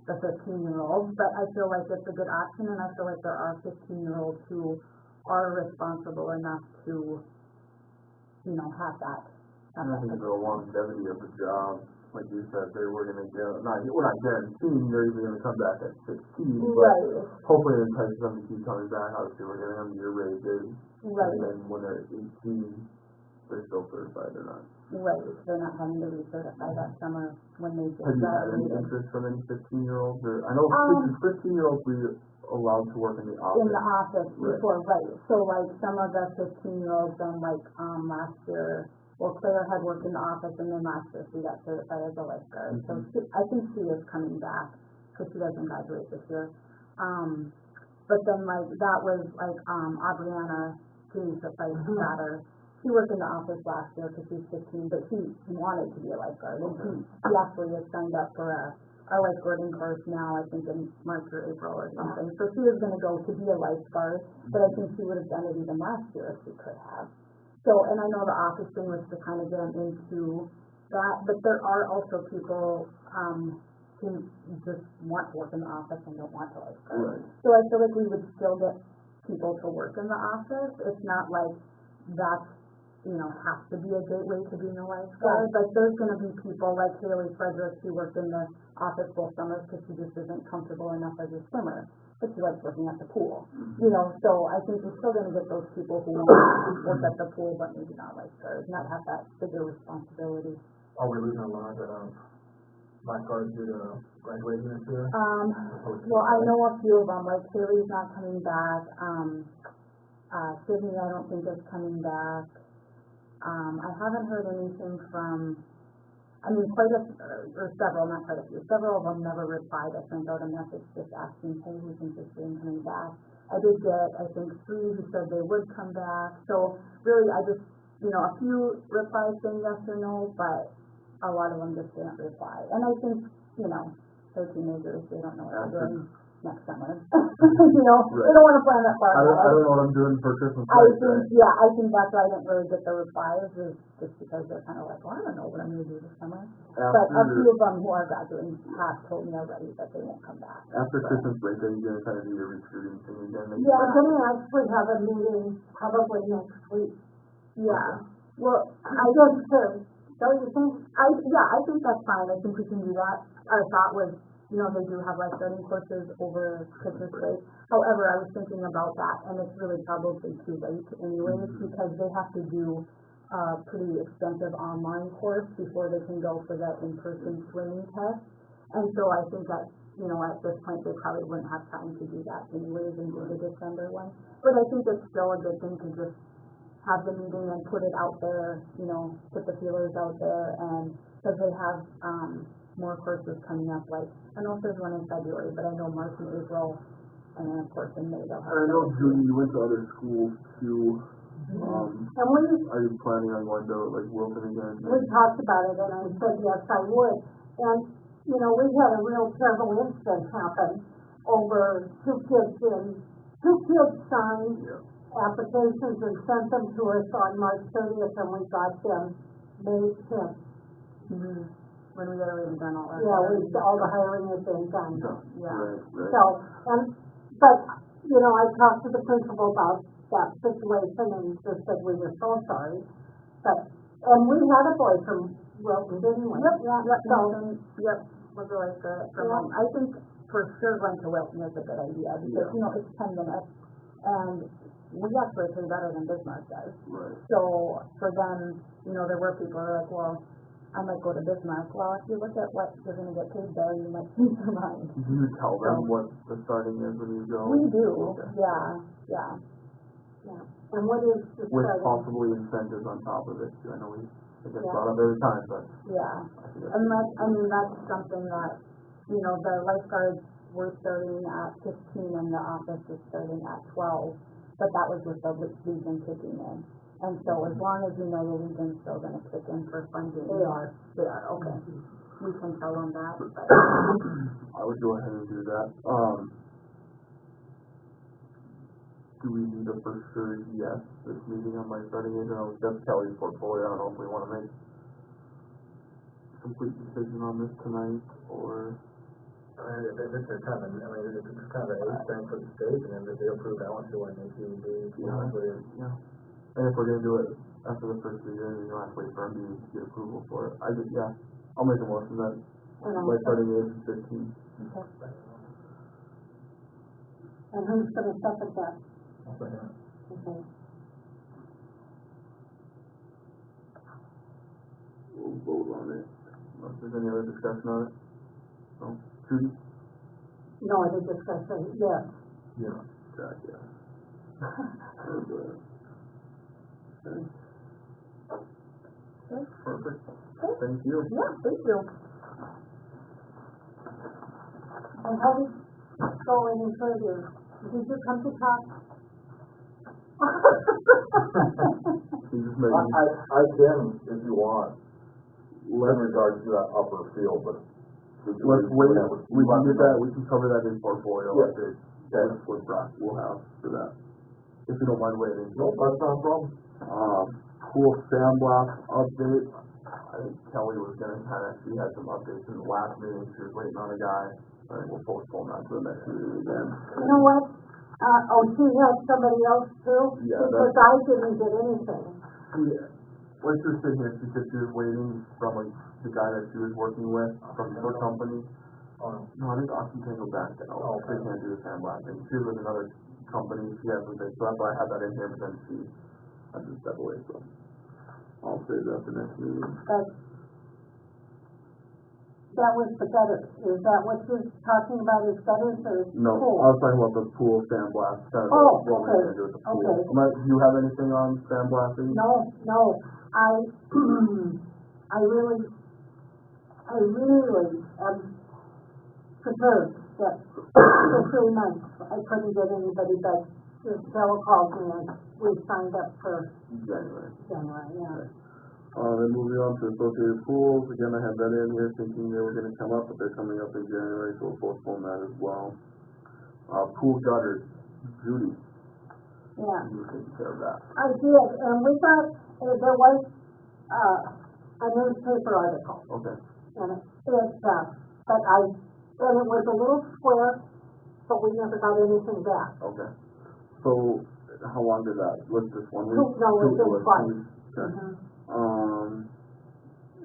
the 15-year-olds, but I feel like it's a good option, and I feel like there are 15-year-olds who are responsible enough to, you know, have that. And I think the longevity of the job, like you said, we're gonna get, we're not guaranteeing they're even gonna come back at 16, but Right, hopefully it entices them to keep coming back. Obviously, we're giving them year raises, right, and then when they're 18, they're still certified or not. right, they're not having to recertify that summer when they just Have you had any graduated. interest from any 15-year-olds, or, I know 15-year-olds we allowed to work in the In the office. office before, right, so like some of the 15-year-olds then like, last year, well, Claire had worked in the office and then last year she got certified as a lifeguard, so I think she is coming back, cause she doesn't graduate this year. But then like, that was like, Adriana, Denise Fife's daughter, she worked in the office last year because she's 15, but she wanted to be a lifeguard, and she actually has signed up for a lifeguarding course now, I think in March or April or something. So she was gonna go to be a lifeguard, but I think she would have done it even last year if she could have. So, and I know the office thing was to kind of get them into that, but there are also people, who just want to work in the office and don't want to lifeguard. Right. So I feel like we would still get people to work in the office. It's not like that's, you know, has to be a gateway to being a lifeguard. Like, there's gonna be people like Haley Frederick, who worked in the office both summers because she just isn't comfortable enough as a swimmer, but she likes working at the pool. You know, so I think we're still gonna get those people who want to work at the pool, but maybe not lifeguards, not have that bigger responsibility. Are we losing a lot of lifeguards due to graduating this year? Well, I know a few of them, like Haley's not coming back, Sydney I don't think is coming back. I haven't heard anything from, several of them never replied. I sent out a message just asking, hey, who's interested in coming back? I did get, I think, 3 who said they would come back, so really I just, a few replies saying yes or no, but a lot of them just didn't reply. And I think, they're teenagers, they don't know what they're doing next summer. They don't wanna plan that far I ahead. don't know what I'm doing for Christmas I break, think, right? I think that's why I didn't really get the replies, is just because they're kind of like, well, I don't know what I'm gonna do this summer. But a few of them who are graduating have told me already that they won't come back. After Christmas break, are you gonna kind of do your recruiting thing again? Yeah, we're gonna actually have a meeting probably next week. Yeah, well, I guess don't you think? I think that's fine, I think we can do that. Our thought was, they do have lifeguarding courses over Christmas break. However, I was thinking about that, and it's really probably too late anyways, because they have to do a pretty extensive online course before they can go for the in-person swimming test. And so I think that, at this point, they probably wouldn't have time to do that anyways and do the December one. But I think it's still a good thing to just have the meeting and put it out there, put the feelers out there, and because they have, more courses coming up, like, I don't know if there's one in February, but I know March and April, and then of course in May they'll have. I know, Judy, you went to other schools too. And Are you planning on going to, like, Wilton again? we talked about it, and I said, yes, I would. And, we had a real terrible incident happen over two kids signed applications and sent them to us on March 30th, and we got them May 10th. When we had already done all that. Yeah, all the hiring has been done. Yeah. Right. So, but, I talked to the principal about that situation and just said we were so sorry. And we had a boy from Wilton, didn't we? Yep, was a lifeguard from home. I think for sure going to Wilton is a good idea, because, it's 10 minutes, and we actually pay better than Bismarck does. Right. So, for them, there were people who were like, well, I might go to Bismarck. Well, if you look at what you're gonna get paid there, you might change your mind. Do you tell them what the starting is when you go? We do, Okay. yeah. And what is the With starting? possibly incentives on top of it too. I know it gets Yeah. brought up every time, but Yeah, I think and that's something that, the lifeguards were starting at 15 and the office is starting at 12, but that was with the Legion kicking in. And so as long as the Legion's still gonna kick in for funding. They are, okay. We can tell them that, but. I would go ahead and do that. Do we need a for sure yes this meeting on my starting age? I know that's Kelly's portfolio. I don't know if we want to make a complete decision on this tonight or. It's a kind of, it's kind of an age thing for the state, and then if they approve that one, so when they do, Yeah. And if we're gonna do it after the first of the year, you don't have to wait for MD to get approval for it. I'll make a motion that my starting age is 15. And who's gonna second that? Okay. We'll vote on it. If there's any other discussion on it? No? Judy? No other discussion, yes. Yeah. Jack, yeah. Okay. Perfect. Thank you. Yeah, thank you. And how did it go any further? Did you come to talk? You just made me. I can, if you want, in Let's regards to that wait, we can get that, we can cover that in portfolio Yeah. update. Okay. What Brock will have for that. If you don't mind waiting. No, that's not a problem. Pool sandblast update. I think Kelly was gonna she had some updates in the last meeting, she was waiting on a guy. I think we'll postpone that to the next meeting again. You know what? She had somebody else too? Yeah, Because I didn't get anything. When she was sitting here, she said she was waiting from like the guy that she was working with from her company. No, I think Austin can't go back now. Oh, They can't do the sandblasting. She was with another company, she has something, so that's why I had that in here, but then she had to step away, so. I'll save that for next meeting. that was the gutters. Is that what you're talking about, is gutters or No, pool? I was talking about the pool sandblast, kind of Oh, what we're okay, gonna do with the pool. okay. Do you have anything on sandblasting? No, I, I really am perturbed that for 3 months I couldn't get anybody, but this fellow called me and we signed up for January. January, yeah. Then moving on to associated pools, again, I had that in here thinking they were gonna come up, but they're coming up in January, so we'll postpone that as well. Pool gutters, Judy, Yeah, you take care of that. I did, and we got, there was, a newspaper article, Okay, and and it was a little square, but we never got anything back. okay. So, how long did that, was this 1 week? No, it was was twice. 2 weeks. Okay. Mhm.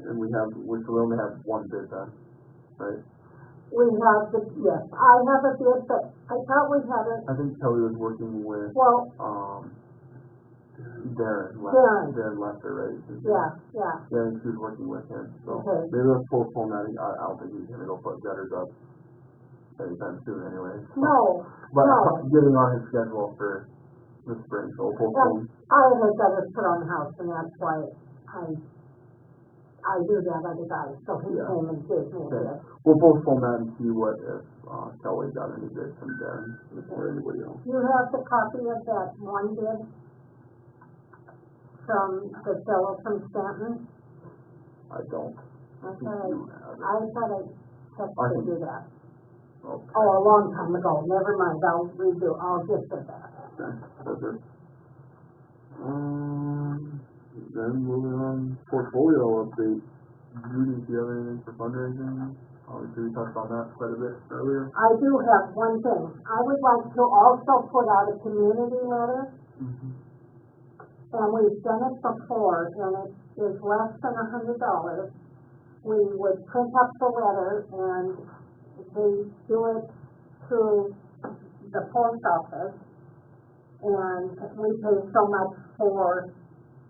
And we only have one bid then, right? We have yes, I have a bid, but I thought we had it, I think Kelly was working with, well, Darren Lester, right? yeah. Yeah, and she was working with him, so Okay. maybe let's postpone that. I don't think he's gonna go put gutters up anytime soon anyway. So. No, But no. getting on his schedule for the spring, so we'll postpone. I had gutters put on the house, and that's why I do that other guy, so he Yeah. came and gave me a Okay. bid. We'll postpone that and see what if Kelly got any bids from Darren or anybody else. You have the copy of that one bid from the fellow from Stanton? I don't. I think thought you have it. I texted you that. Okay. Oh, a long time ago, never mind, I'll get to that. Okay, that's it. Then moving on, portfolio update. Judy, do you have anything for fundraising? Obviously, we touched on that quite a bit earlier. I do have one thing. I would like to also put out a community letter, and we've done it before, and it is less than $100. We would print up the letter, and they do it through the post office, and we pay so much for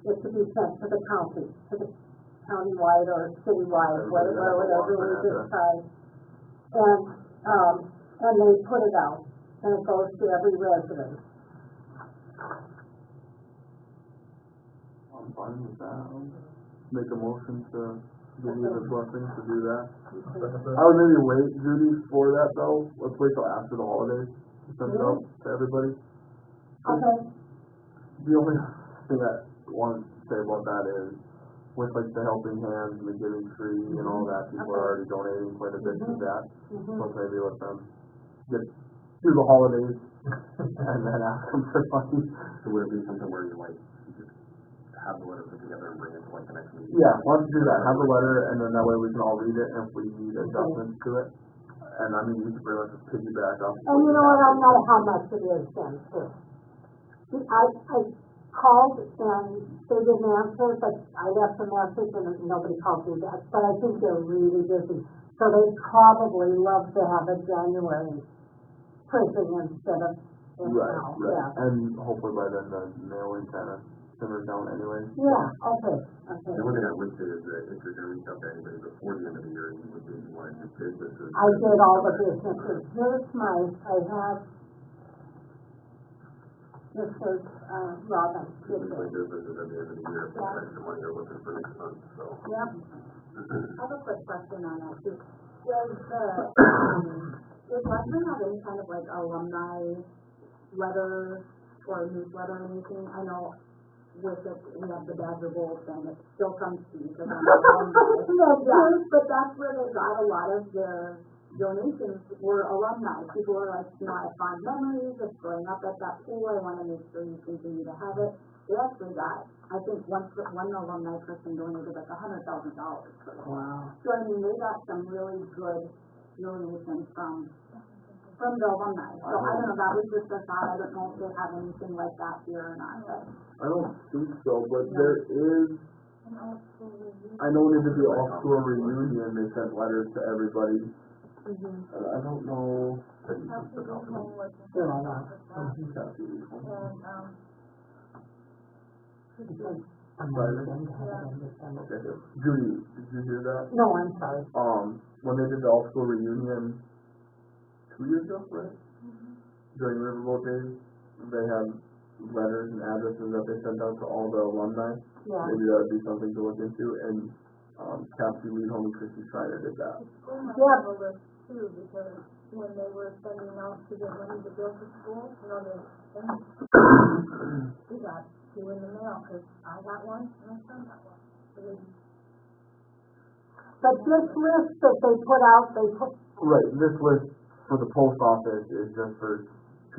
it to be sent to the county, to the countywide or citywide, whatever we decide. And they put it out, and it goes to every resident. I'm fine with that. Make a motion to give you the blessing to do that. I would maybe wait, Judy, for that though. Let's wait till after the holidays to send it out to everybody. Okay, The only thing I wanted to say about that is, with like the Helping Hands and the Giving Tree and all that, people are already donating quite a bit to that. So maybe let them get through the holidays and then ask them for money. So would it be something where you like, you just have the letter put together and bring it to like the next meeting? Yeah, why don't you do that? Have the letter, and then that way we can all read it, and if we need adjustments to it. And I mean, you can pretty much just piggyback off. and you know, I don't know how much it is then, too. I called and they didn't answer, but I left a message and nobody called me back, but I think they're really busy. So they probably love to have a January printing instead of now, Right. yeah. And hopefully by then the mailing kind of simmers down anyway. Yeah, okay. The one thing I would say is that if you're gonna reach out to anybody before the end of the year, you would maybe want to do businesses. I did all the businesses. Here's I have, this is, Robin. Usually businesses at the end of the year, if they're extra money they're looking for next month, so. Yep. I have a quick question on that too. Does Western have any kind of like alumni letter or newsletter or anything? I know with it, we have the Badger Bowl thing, it still comes to me because I'm an alumni. Yeah, but that's where they got a lot of their donations were alumni. People were like, you know, I have fond memories of growing up at that pool. I want to make sure you continue to have it. They actually got, I think one alumni person donated like $100,000 for it. Wow. So I mean, they got some really good donations from the alumni. So I don't know, that was just a thought. I don't know if they have anything like that here or not, but. I don't think so, but there is, I know when they did the all-school reunion, they sent letters to everybody. I don't know. Here, I know. Friday? Okay. Judy, did you hear that? No, I'm sorry. When they did the all-school reunion 2 years ago, right? During Riverboat Days, they had letters and addresses that they sent out to all the alumni. Yeah. Maybe that would be something to look into, and, Cassie Leadholm and Christy Schreiner did that. Yeah. Too, because when they were sending out to get money to build the school, we got two in the mail, cause I got one and my son got one. But this list that they put out, Right, this list for the post office is just for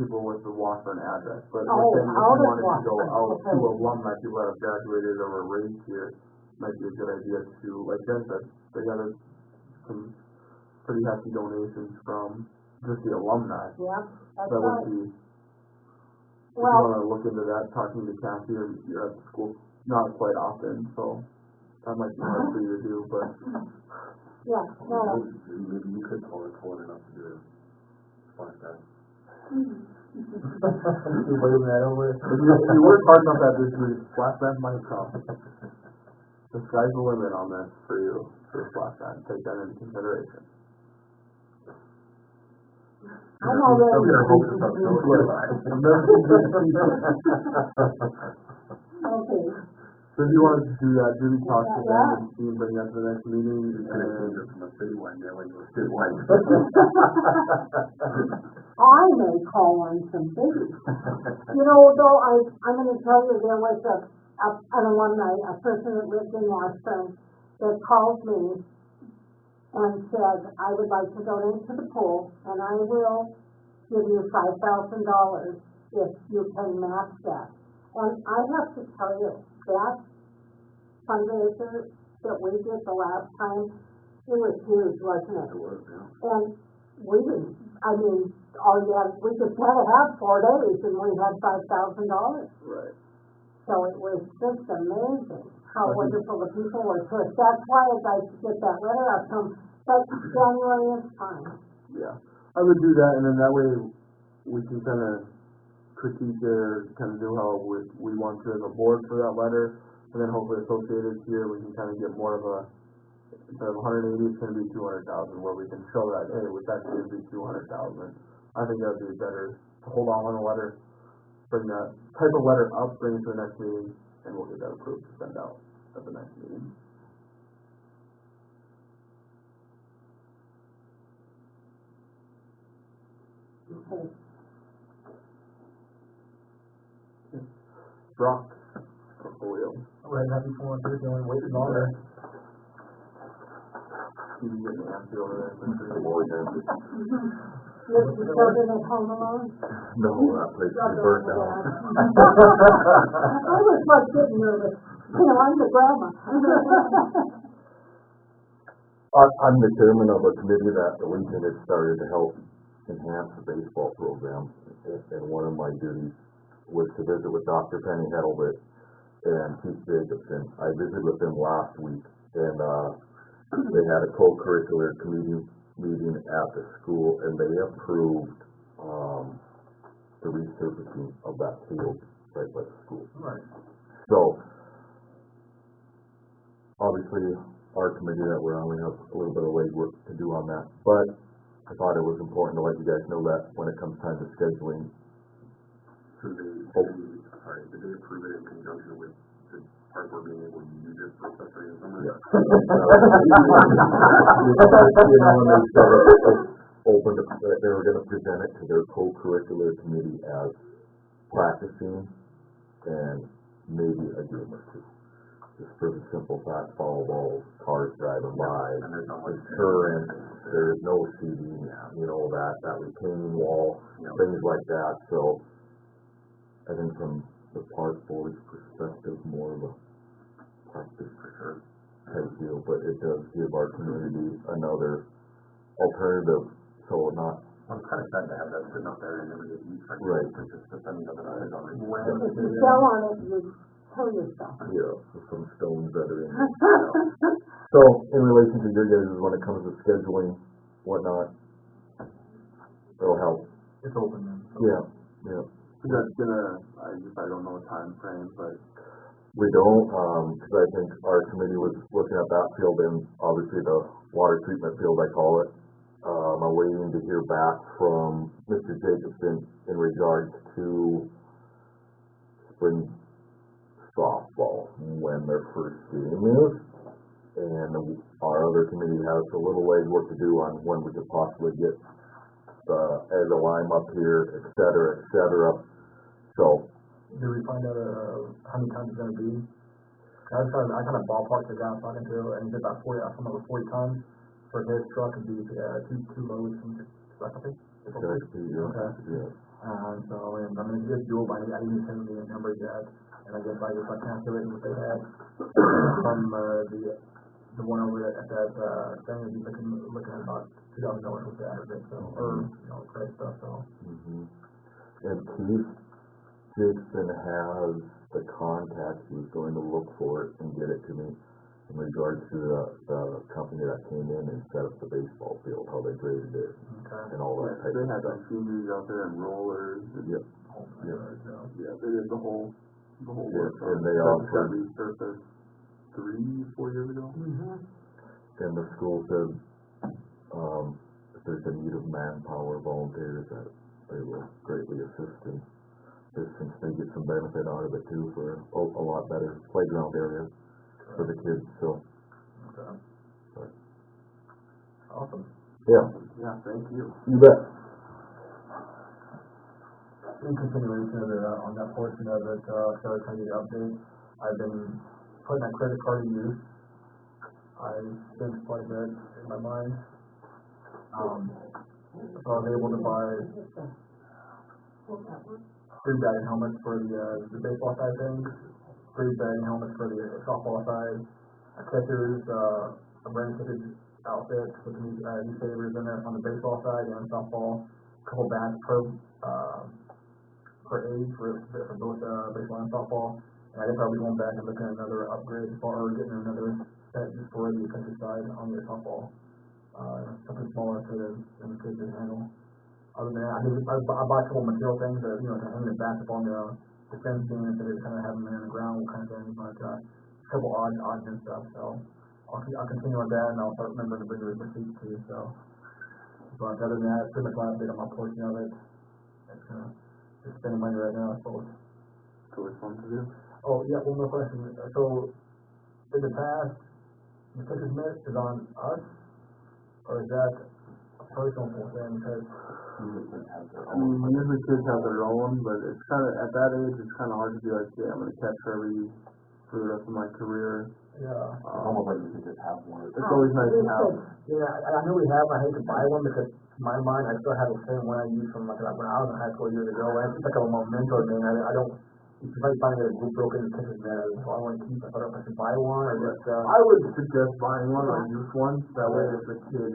people with the Washburn address, but Oh, if you out of wanted to go Washburn, out to okay. alumni, people that have graduated or were raised here, might be a good idea to, like Jen said, they got some pretty hefty donations from just the alumni. yeah, that's That would right. be, if you Well, wanna look into that, talking to Cassie, you're at the school not quite often, so that might be hard for you to do, but. yeah, no, Maybe you could pull it enough to do it. Like that. You're waving that over. If you work hard enough at this, your splash pad might come. The sky's the limit on this for you, for the splash pad, take that into consideration. I'm already. Okay, So if you wanted to do that, Judy talked to them Yeah. and see and bring that to the next meeting, You could have changed and it from a citywide mailing to a statewide. I may call on some babies. You know, though, I'm gonna tell you, there was an alumni, a person that lived in Washburn, that called me and said, I would like to donate to the pool, and I will give you $5,000 if you can match that. And I have to tell you, that fundraiser that we did the last time, it was huge, wasn't it? It was, yeah. And we didn't, we just had to have 4 days, and we had $5,000. right. So it was just amazing how I think- wonderful the people were to us. That's why I'd like to get that letter out to them, but January is fine. Yeah, I would do that, and then that way we can kind of critique it, or kind of do how we want to as a board for that letter, and then hopefully Associated here, we can kind of get more of a, instead of 180, it's going to be 200,000, where we can show that, hey, it's actually going to be 200,000. I think that would be better to hold on a letter, bring that type of letter up, bring it to the next meeting, and we'll get that approved to send out at the next meeting. Okay. Brock, portfolio, Right, happy for one, and waiting longer. you can get Nancy over there. Your children at home alone? No, that place is burnt down. I was like getting nervous. You know, I'm the grandma. I'm the chairman of a committee that the Legion has started to help enhance the baseball program, and one of my duties was to visit with Dr. Penny Hedelbert and Keith Jacobson. I visited with them last week, and they had a co-curricular committee meeting at the school, and they approved the resurfacing of that field right by the school. Right. So, obviously, our committee that we're on, we have a little bit of legwork to do on that, but I thought it was important to let you guys know that when it comes time to scheduling. So did they approve it in conjunction with the park board being able to use it for accessory or something? Yeah. You know, and they said it open to, they were gonna present it to their co-curricular committee as practicing and maybe a game or two. Just for the simple fact, follow balls, cars driving by, And there's not much. insurance, there's no seating, you know, that retaining wall, things like that, so I think from the park board's perspective, more of a practice For sure. type deal, but it does give our community another alternative, so not, I'm kind of sad to have that sitting up there and never get used. Right. It's just something that I don't really. If you fell on it, you kill yourself. some stones that are in there. So, in relation to your guys, when it comes to scheduling, whatnot, it'll help. It's open then. So. Yeah. Is that gonna, I don't know a time frame, but We don't, 'cause I think our committee was looking at that field and obviously the water treatment field, I call it. I'm waiting to hear back from Mr. Jacobson in regards to spring softball, when their first game is. And our other committee has a little legwork to do on when we could possibly get the lime up here, et cetera. So, Do we find out, how many times it's gonna be? I kind of ballparked the guy I'm talking to, and he said about 40, some over 40 tons for his truck would be, two loads from the specialty. Okay. So, and, I mean, it's doable, I didn't send me a number yet, and I guess I calculated what they had from, the one over at that, thing, would be looking at about $2,000 with the aggregate, so, or, credit stuff, so. and Keith Jason has the contact, he's going to look for it and get it to me in regards to the company that came in and set up the baseball field, how they graded it, and all that type They of had stuff. machinery out there and rollers and, Yep. yeah, they did the whole work. And they That offered- got resurfaced 3-4 years ago. And the school said, if there's a need of manpower, volunteers, that they will greatly assist in this, since they get some benefit out of it too, for a lot better playground area for the kids, so, Okay. But- Awesome. yeah, Yeah, thank you. you bet. In continuation of it, on that portion of it, so I'll tell you the update. I've been putting that credit card to use. I spent quite a bit in my mind. So I was able to buy 3 batting helmets for the baseball side of things, 3 batting helmets for the softball side, catchers, a brand catcher's outfit with new savers in there on the baseball side and softball, a couple bats per age for both baseball and softball. And I guess I'll be going back and looking at another upgrade or getting another set just for the countryside on the softball. Something smaller for the kids to handle. Other than that, I bought a couple material things that, to hang the bats up on the fencing instead of kind of having them in the ground kind of thing, but a couple odds and stuff, so I'll continue on that and I'll start remembering to bring the receipts too, so. But other than that, pretty much last bit on my portion of it. It's just spending money right now, I suppose. It's always fun to do. Oh, yeah, one more question. So, in the past, the Texas Met is on us, or is that a personal thing? Because I mean, usually kids have their own, but it's kind of, at that age, it's kind of hard to be like, yeah, I'm going to catch for the rest of my career. yeah, It's almost like you could just have one. It's always nice to have. I know we have. I hate to buy one because, in my mind, I still have the same one I used from like when I was in high school years ago. And it's like a memento thing. I don't. If I find a broken Texas Met, so I want to keep. I thought if I should buy one or just. I would suggest buying one or use one. That way, if the kid,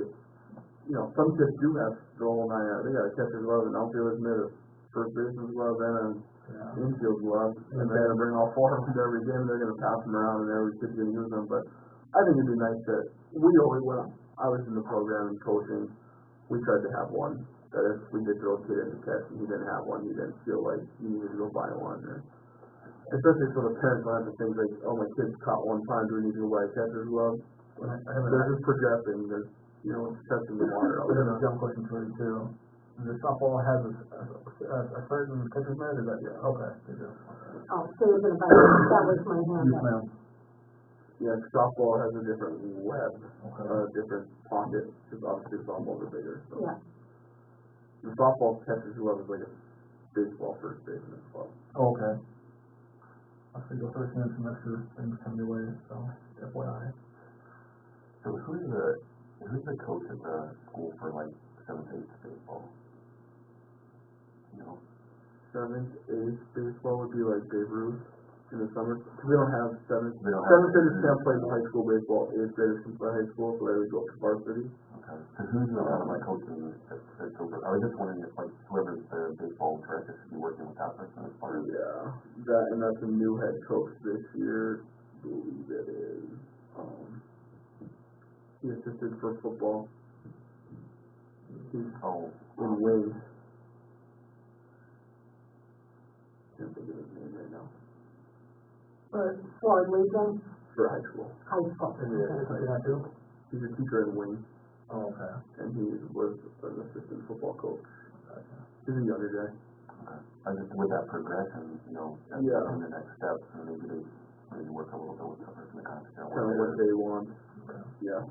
some kids do have the whole 9 out. They got a catcher's glove, an outfielder's mitt, a first baseman's glove, and an infield glove. And they're gonna bring all 4 of them to every game. They're gonna pass them around, and every kid's gonna use them. But I think it'd be nice that when I was in the program and coaching, we tried to have one. That if we did throw a kid in the catch and he didn't have one, he didn't feel like he needed to go buy one. Or, especially for the parents don't have to think like, oh, my kid's caught one time, do we need to go buy a catcher's glove? They're just projecting, they're, testing the water out I have a there. dumb question for you too. The softball has a certain catcher's mitt, is that, okay. Oh, so you're gonna buy that, that was my hand. Yes, ma'am. Yeah, softball has a different web, different pocket, because obviously softballs are bigger, so. Yeah. The softball catcher's glove is like a baseball first baseman glove. Oh, okay. I'll see the first and some extra things coming your way, so FYI. So who's the coach at the school for like 7th, 8th baseball? 7th, 8th baseball would be like Babe Ruth in the summer. We don't have 7th. They don't have 7th graders can't play high school baseball. 8th graders can play high school, so they would go up to varsity. Okay. So who's like coaching at over? I was just wondering if like whoever's the baseball director should be working with that person as part of it. Yeah, that's a new head coach this year. I believe it is. He assisted for football. He's in wings. Can't think of his name right now. for Legion for high school. High School. Is that too? He's a teacher in Wayne, Oh, okay. and he was an assistant football coach. He's a younger guy. I just, with that progression, you know, and Yeah. in the next steps, and maybe work a little bit with the person to kind of figure out Kind of what they want, Okay. yeah.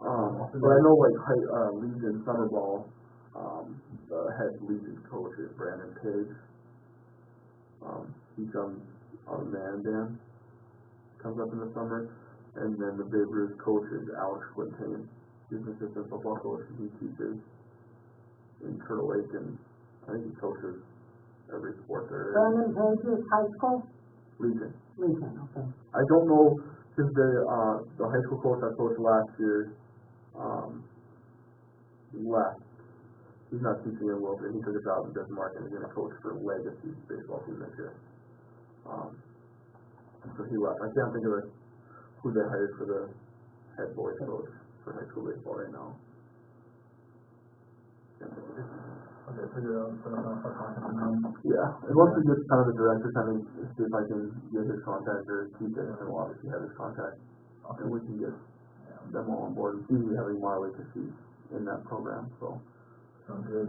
But I know like Legion summer ball, the head Legion coach is Brandon Page. He comes out of Mandan, comes up in the summer, and then the Babe Ruth coach is Alex Quintain. He's an assistant football coach, and he teaches in Turtle Lake, and I think he coaches every sport there. Brandon Page is high school? Legion. Legion, okay. I don't know, because the high school coach I coached last year, left. He's not teaching in Wilton. He took a job in Bismarck and he's going to coach for Legacy baseball team this year. So he left. I can't think of who they hired for the head boys coach for high school baseball right now. Can't think of it. Okay, figure it out, so I'm not contacting them. Yeah, and once we get kind of the director, kind of see if I can get his contact or keep it, and we'll obviously have his contact, and we can get them all on board. It's easy having Marley because she's in that program, so. Sounds good.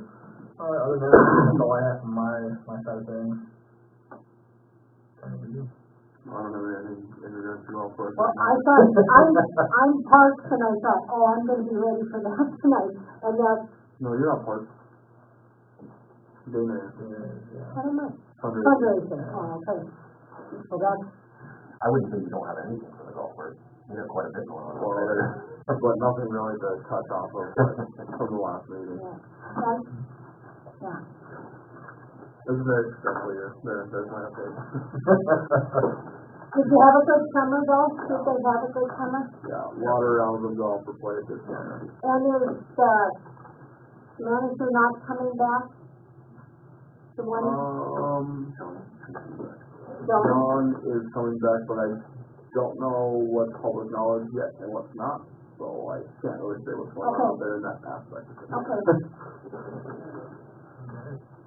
Alright, other than that, that's all I have from my side of things. I don't have anything in regards to golf course. Well, I thought, I'm Parks, and I thought, oh, I'm gonna be ready for that tonight, and that's, No, you're not part. Dana, what am I? fundraising. Fundraising, oh, okay. So that's, I wouldn't say you don't have anything for the golf course. You have quite a bit going on. Well, there's, but nothing really to touch off of from the last meeting. yeah, yeah. It was a very successful year. There's my update. Did you have a good summer though? Did they have a good summer? Yeah, a lot of rounds of golf were played this summer. And is the manager not coming back? The one, John? John is coming back, but I don't know what's public knowledge yet and what's not, so I can't really say what's going on out there in that aspect. Okay.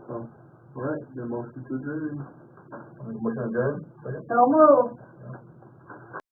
So, alright, your motion to adjourn. Motion adjourned, second? So moved.